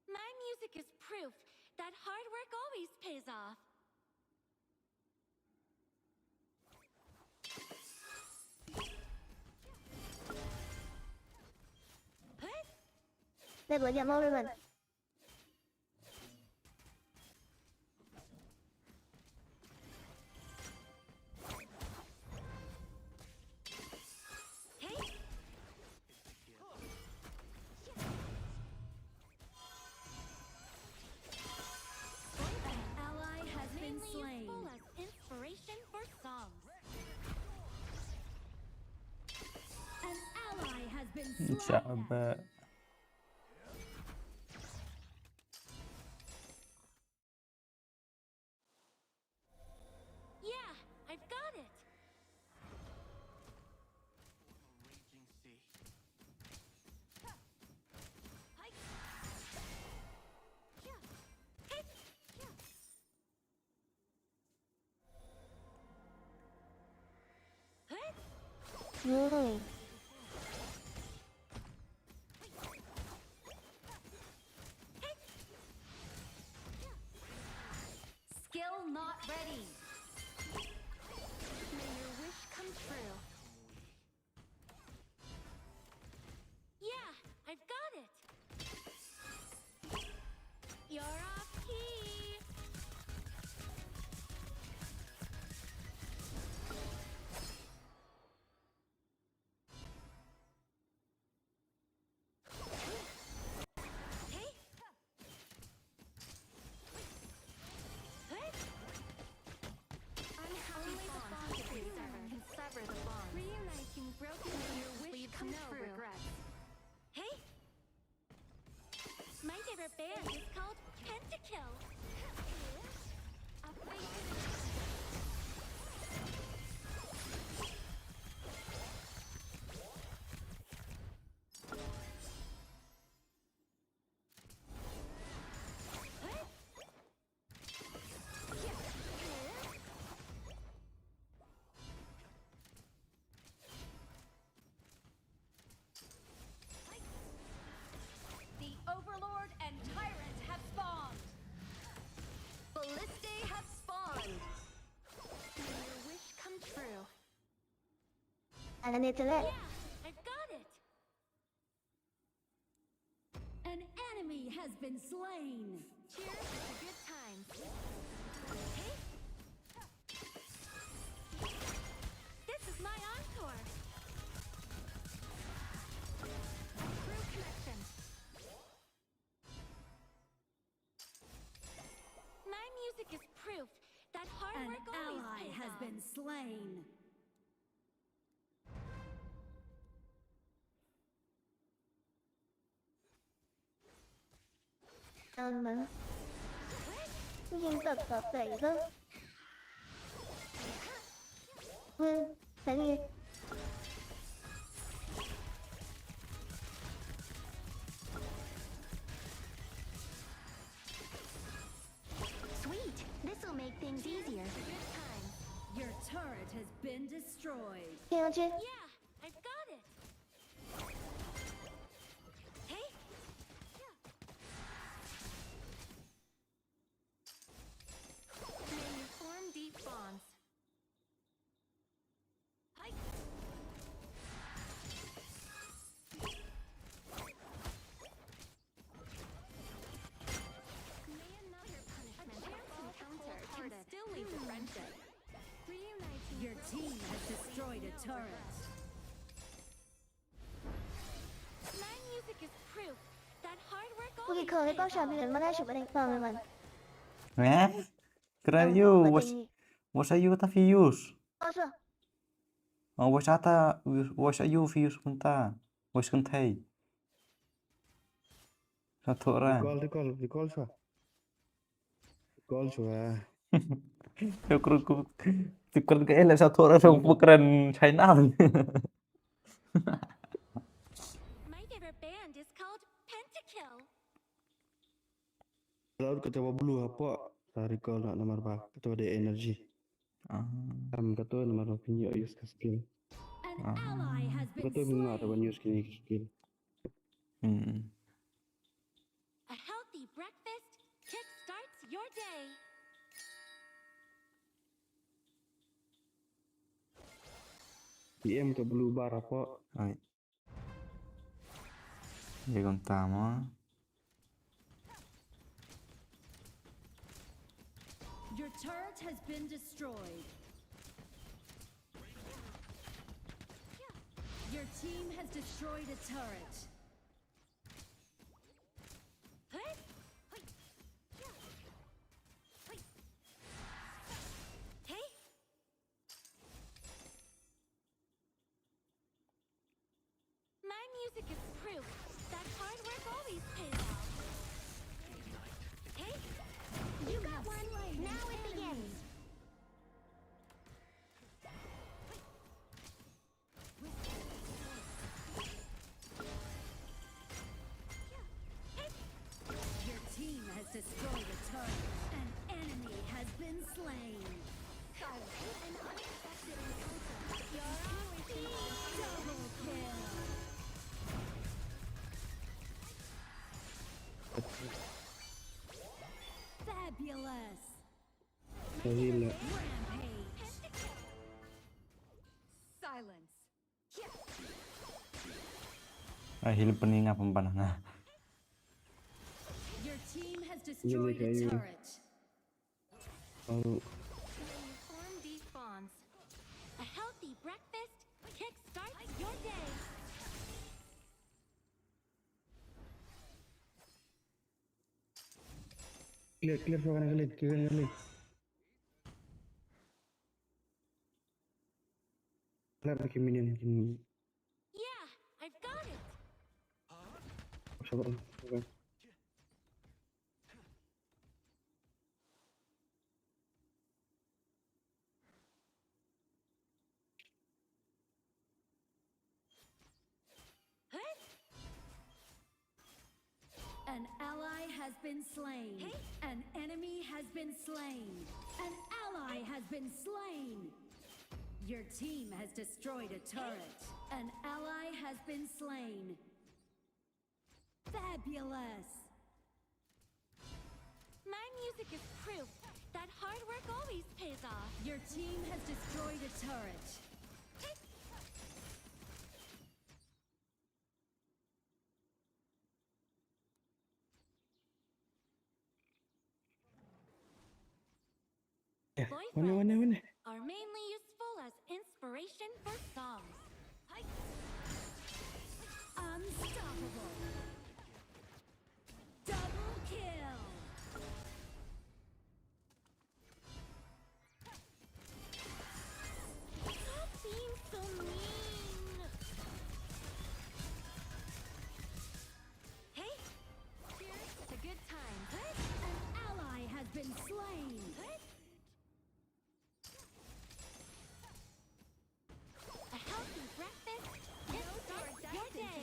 My music is proof that hard work always pays off. Đây vừa nhầm rồi mình. Ally has been slain. Full as inspiration for songs. An ally has been slain. Chà Yeah, I've got it. smoothly. Skill not ready. May your wish come true. Yeah, I've got it. You're off key. Hey. Only the bond can sever the bond. Reuniting broken your wish come true. Regrets. Hey. My favorite band is called Pentakill. The Overlord and Tyrant have spawned. Ballistae have spawned. May your wish come true. And I need to let. Yeah, I've got it. An enemy has been slain. Cheers to good times. Hey. This is my encore. True connection. My music is proof that hard An work always ally pays has off. been slain. Mà nhưng tập tập đẩy cơ. Thấy đi. Sweet. This will make things easier. Good time. Your turret has been destroyed. Nghe không chứ? Yeah, I've got it. Hey. May you form deep bonds. Hi. May another punishment encounter can still lead to friendship. Reuniting Your team has destroyed a turret. My music is proof that hard work Ui always khởi pays có sao off. bây giờ mà đang chụp bên vào mình. Hã? Kraju, wash ayu ta fius. Có chưa? Wash ayu fius punta. Wash kan thai. Satu ra. Recall sao? Recall sao? Aku tikar ke ele satu ra rong bukan China. My favorite band is called Pentakill. Laut kata blue apa? Sa recall nak nomor ba? Kata ada energy. Kata nomor punya use skill. An ally has been Kata bunga ada slain. use skill. A healthy breakfast kickstarts your day. PM ke blue bar apa? Rồi. Vậy còn tạm á. Your turret has been destroyed. Your team has destroyed a turret. Hey. My music is proof that hard work always pays off. Hey. You got one. Now it begins. Fabulous. Saya lah. Rampage. Silence. Heal pening apa panah. Your team has destroyed a kayu. turret. Oh, Form these bonds. A healthy breakfast kickstarts your day. clear kawan kalian, kalian. Clear pakai minion. Yeah, I've got it. Sabar. An ally has been slain. An enemy has been slain. An ally has been slain. Your team has destroyed a turret. An ally has been slain. Fabulous. My music is proof that hard work always pays off. Your team has destroyed a turret. Mana. Are mainly useful as inspiration for songs. Unstoppable. Double kill. Stop being so mean. Hey, here's a good time. An ally has been slain. A healthy breakfast kickstarts your day.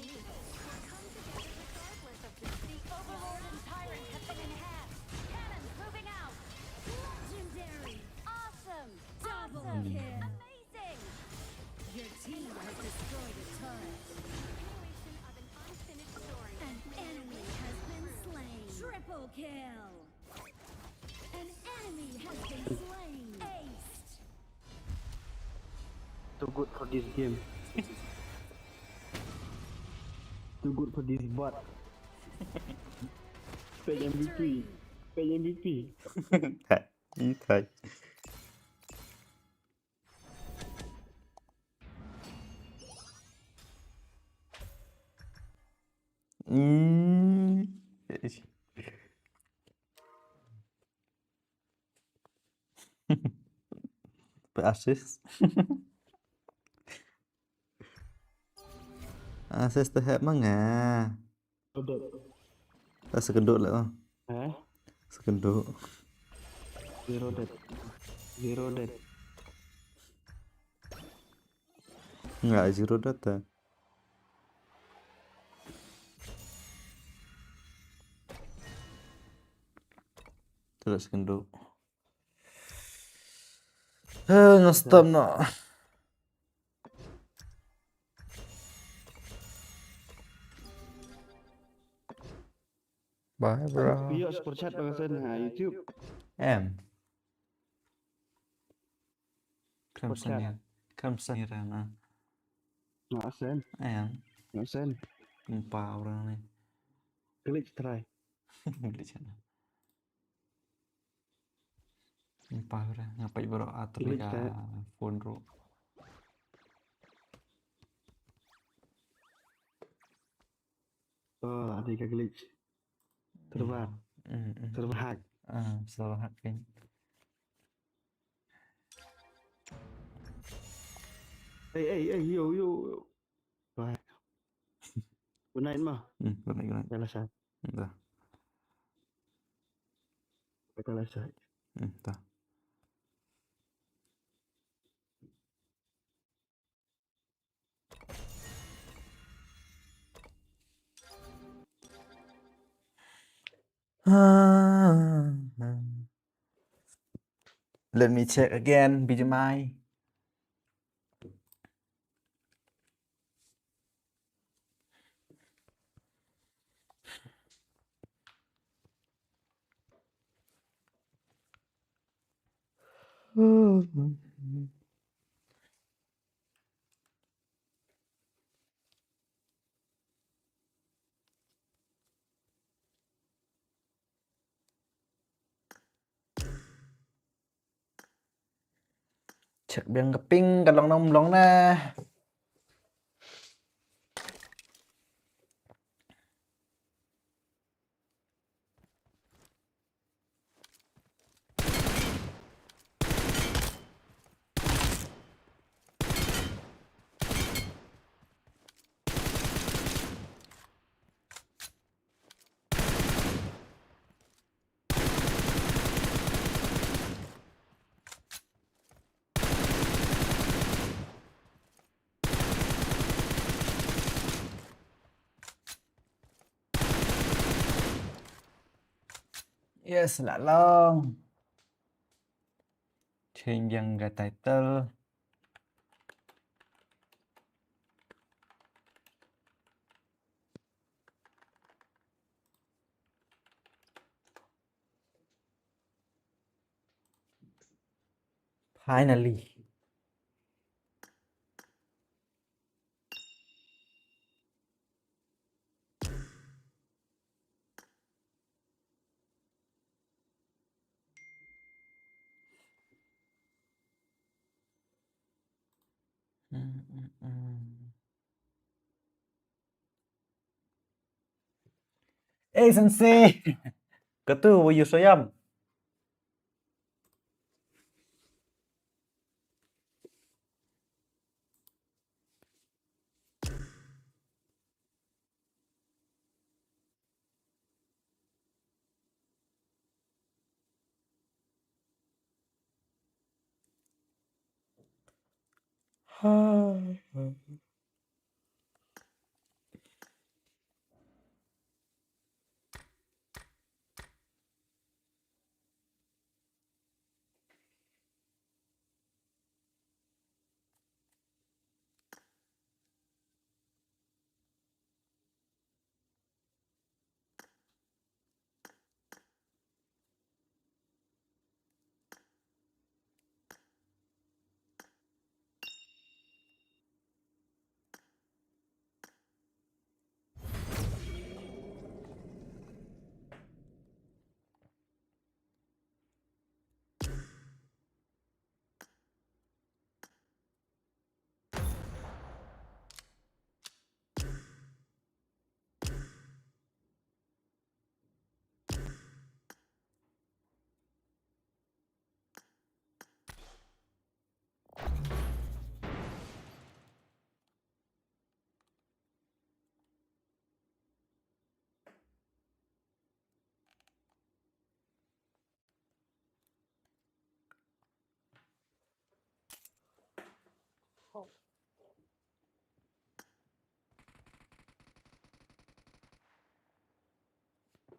Come together regardless of the Overlord and Tyrant have been enhanced. Cannons moving out. Legendary. Awesome. Double Awesome. kill. Amazing. Your team has destroyed a turret. Continuation of an unfinished story. An enemy has been slain. Triple kill. An enemy has been slain. Aced. Too good for this game. Too good for this bot. Pay MVP. Pay MVP. Thật. Assist. Assist terhad manga. Tak sekeduk lah. Hah? Sekeduk. Zero dead. Enggak, zero data. Terus sekeduk. Nge-stop no. Bye bro. Bio super chat bagasan YouTube. Em. Crimson Irana. Nggak sen. Em. Nggak sen. Empat orang ni. Glitch try. Boleh sana. Empat orang. Ngapai bro atur Glitch ka tak? phone ro. Oh, ada ikan glitch. Terbar. Terbaik. Selalu hakin. Hey, yo. Baik. Gunain mah. Guna. Kalah saya. Dah. Kalah saya. Dah. Let me check again, BGMI. Check biang keping kalong nong na. Yes, lạ long. Change yang ga title. Finally. Hey, sensei. Ketu, will you soyam?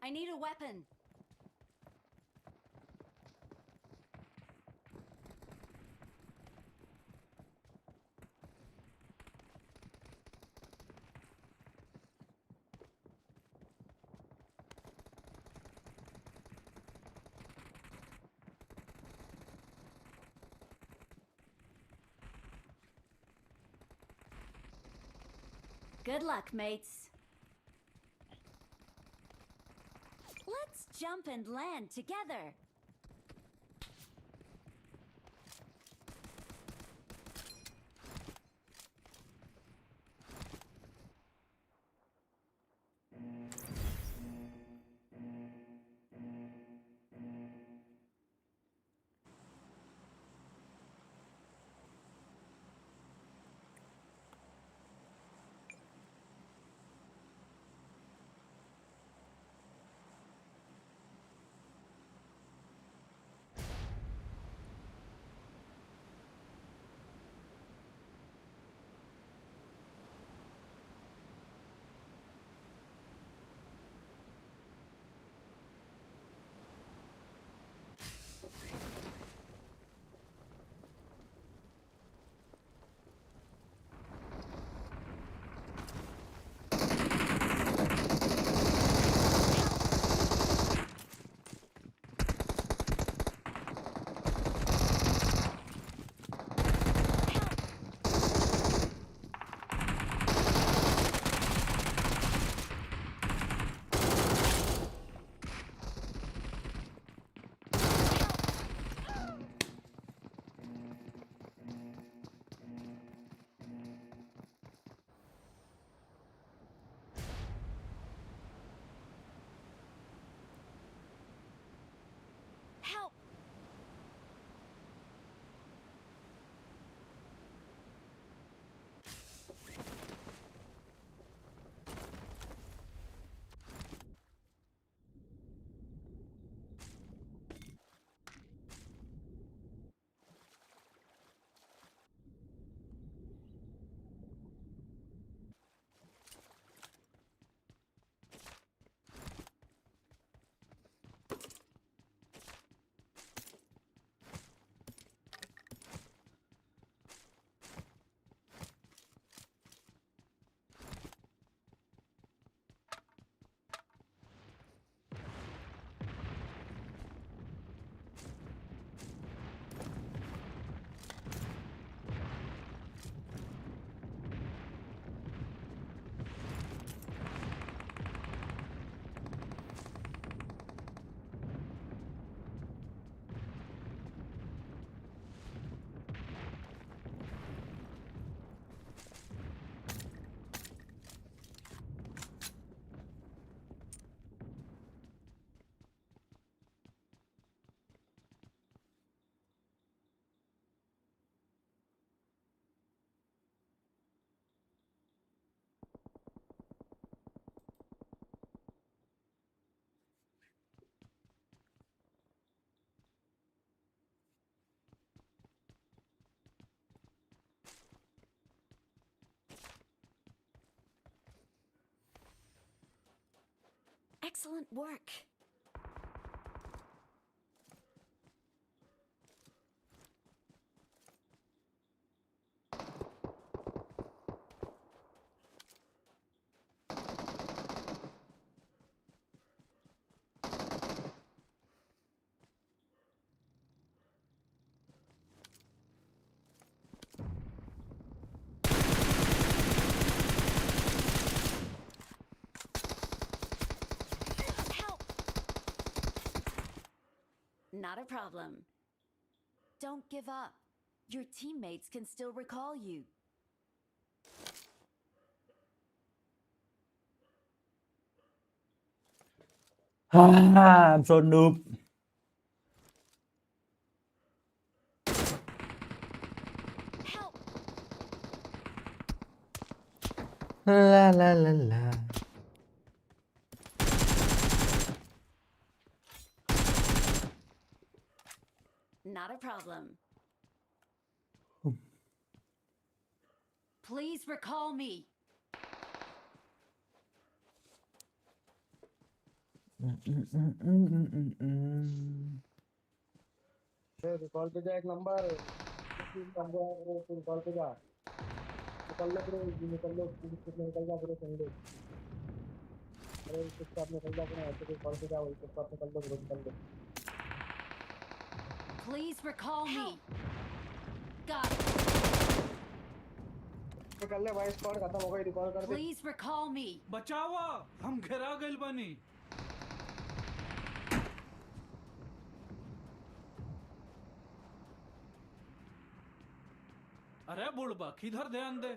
I need a weapon. Good luck, mates. Let's jump and land together. Excellent work. Help! Not a problem. Don't give up. Your teammates can still recall you. I'm so noob. Help! La la la la. Not a problem. Please recall me. Call पे जा एक number call पे जा निकल लो bro निकल लो निकल जा bro Sunday अरे चुपचाप निकल जा अपना ऐसे कॉल पे जा वही चुपचाप निकल लो ब्रो निकल लो Please recall me. Got it. निकल ले भाई स्क्वाड खत्म हो गई रिकॉल कर दे Please recall me. बचावा हम घेरा गइल बानी अरे बुड़बा किधर ध्यान दे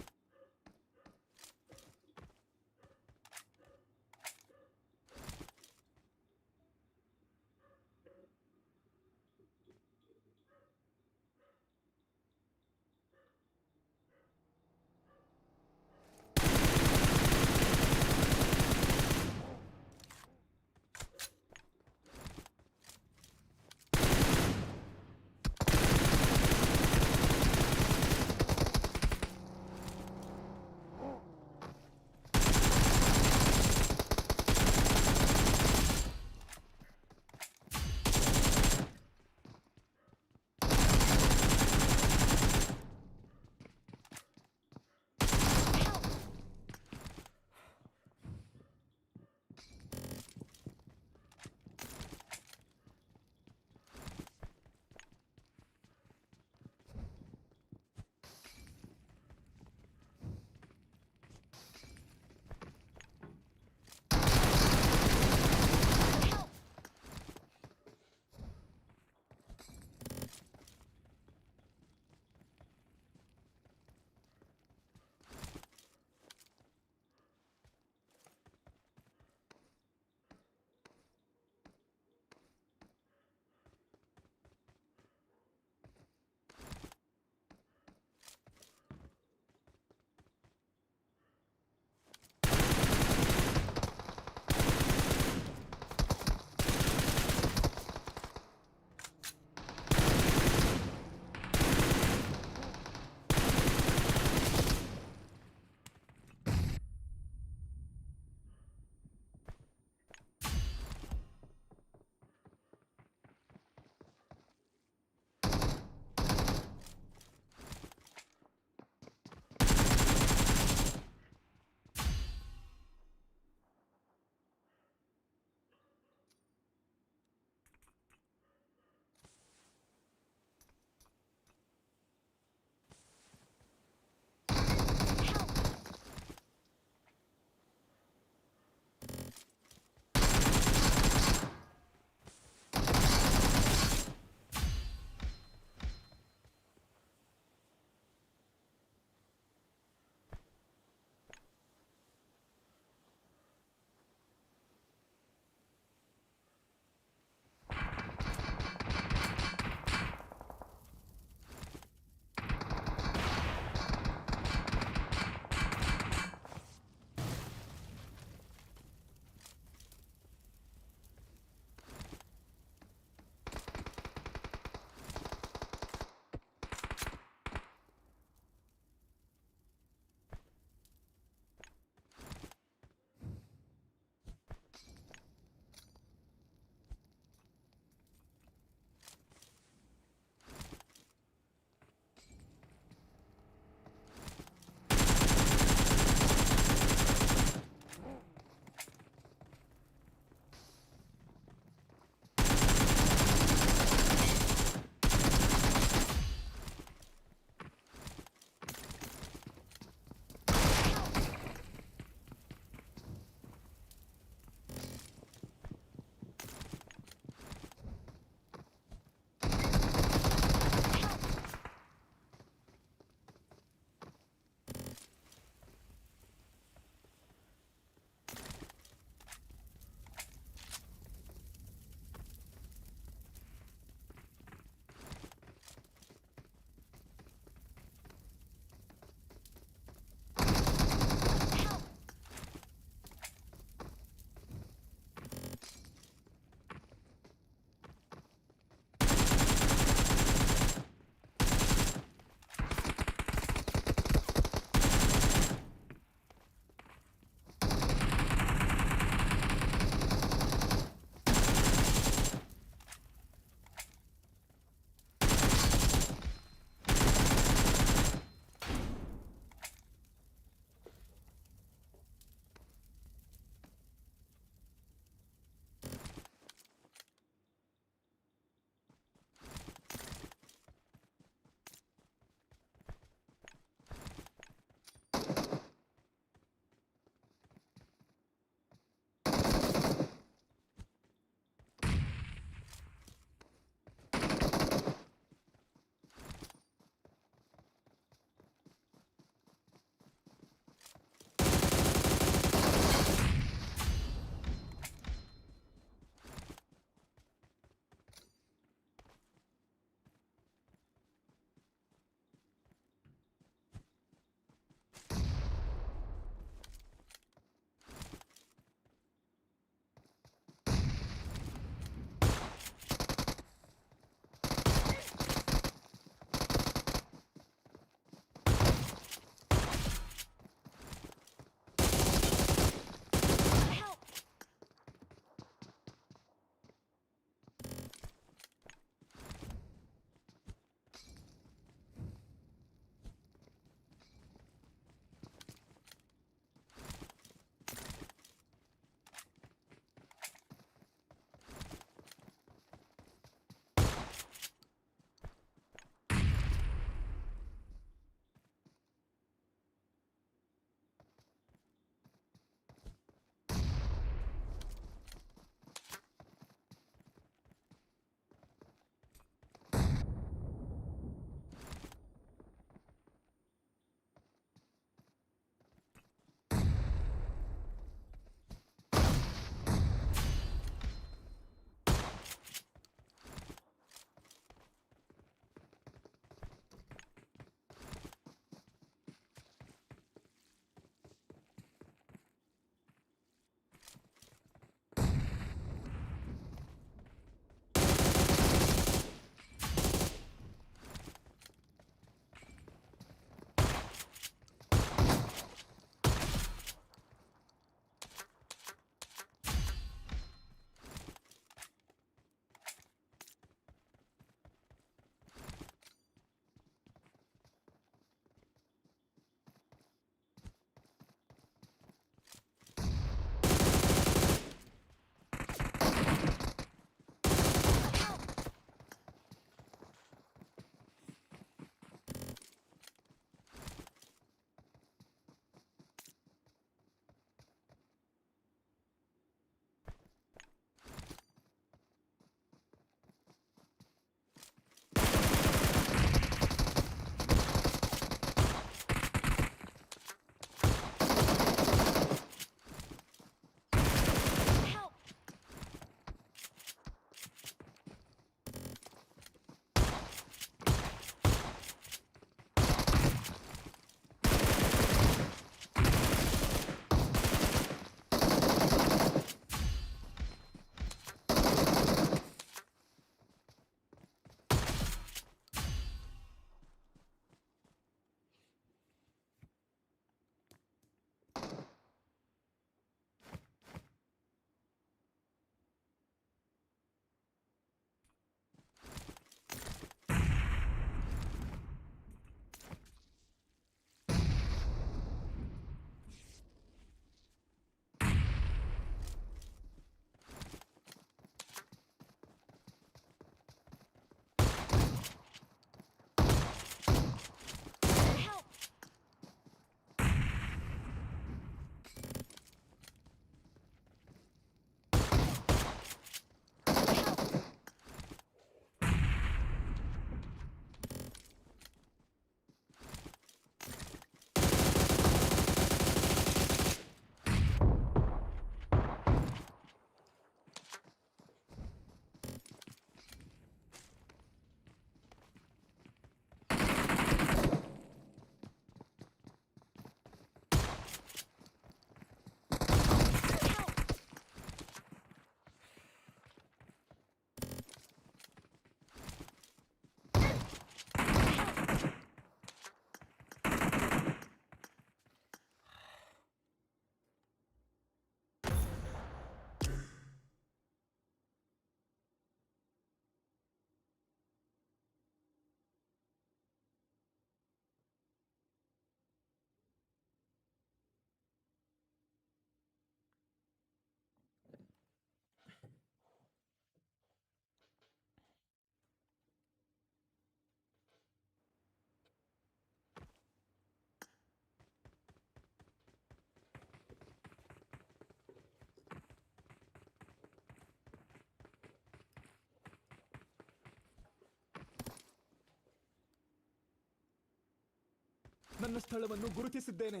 ನನ್ನ ಸ್ಥಳವನ್ನು ಗುರುತಿಸಿದ್ದೇನೆ.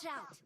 Watch out!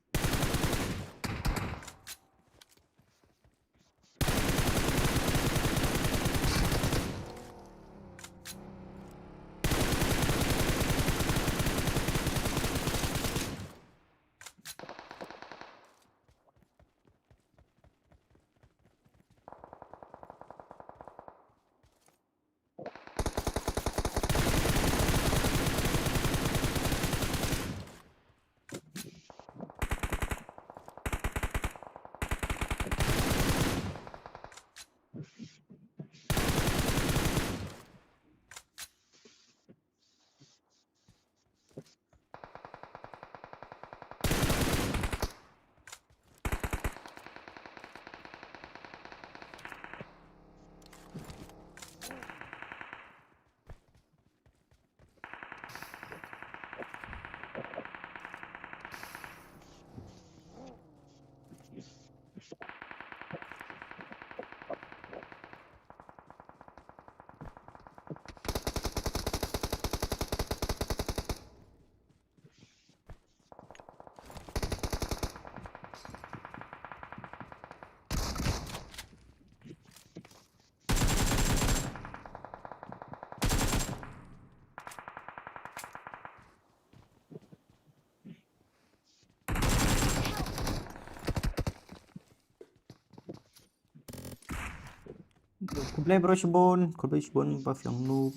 Ku play bro Shibon, ku play Shibon buff yang noob.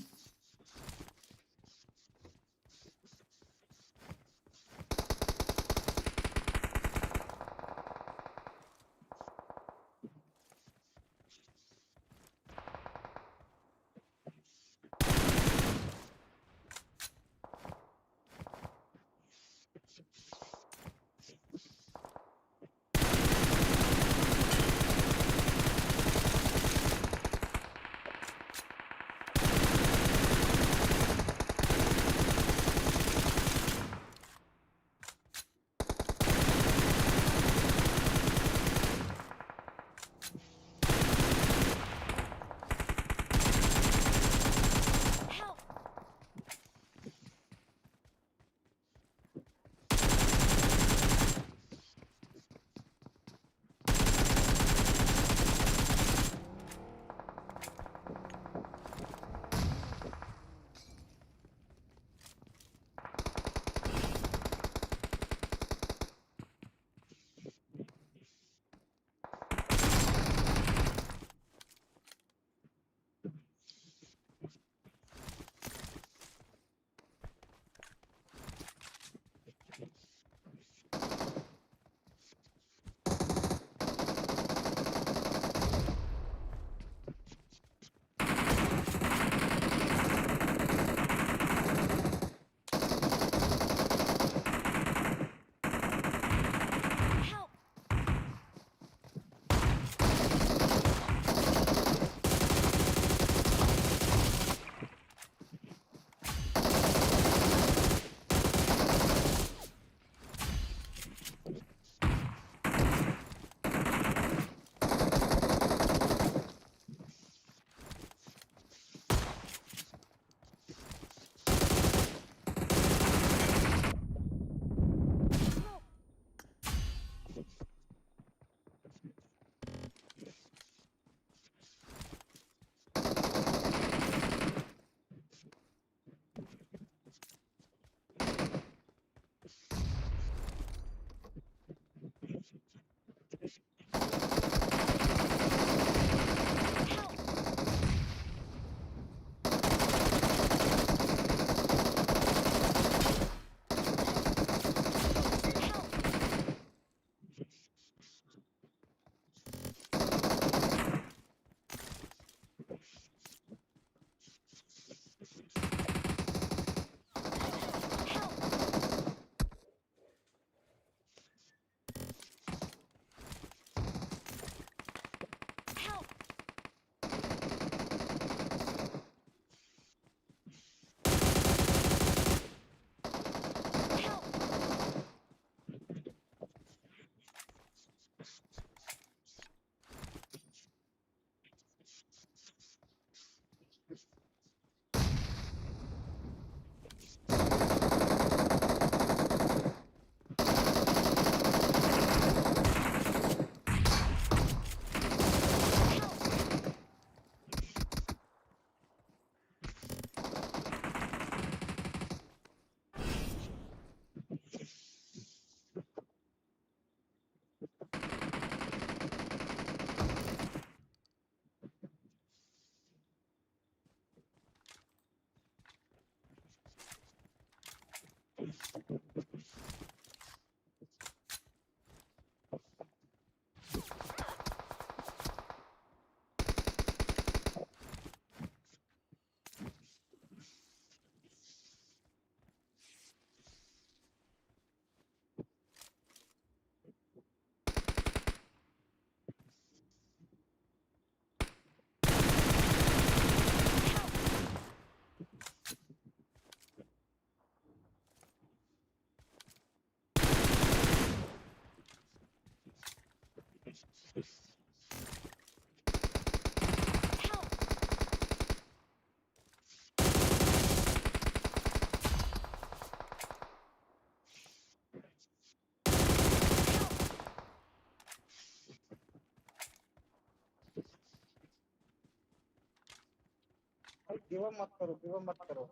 Give up मत करो, गिव अप मत करो।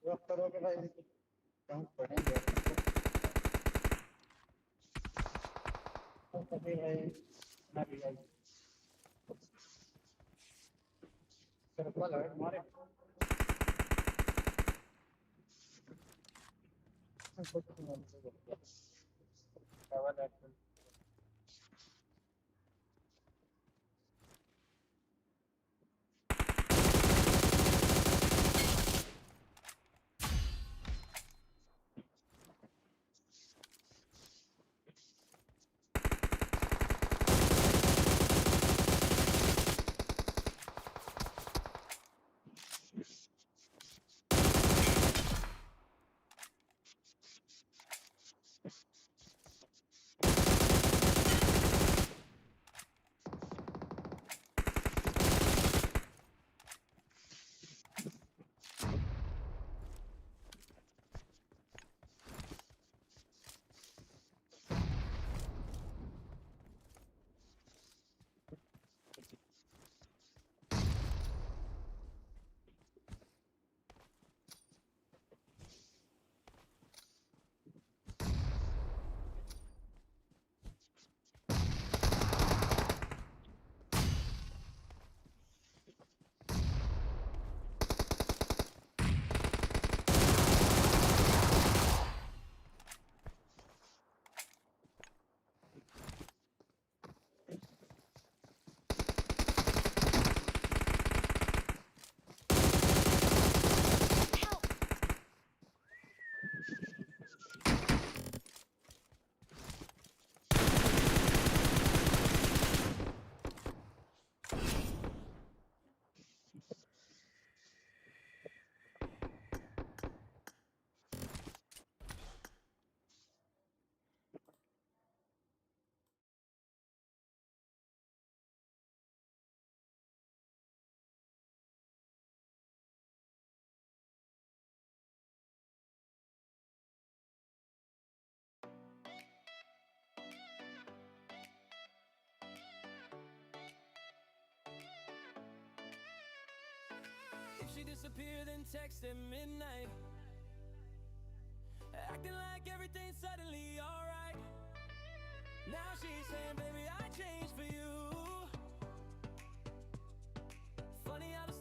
गिव अप करोगे भाई हम पढ़ेंगे तो कभी भाई ना भी भाई सर्कल है हमारे कुछ नहीं ट्रैवल है If she disappeared, then text at midnight, acting like everything's suddenly alright. Now she's saying, baby, I changed for you. Funny how the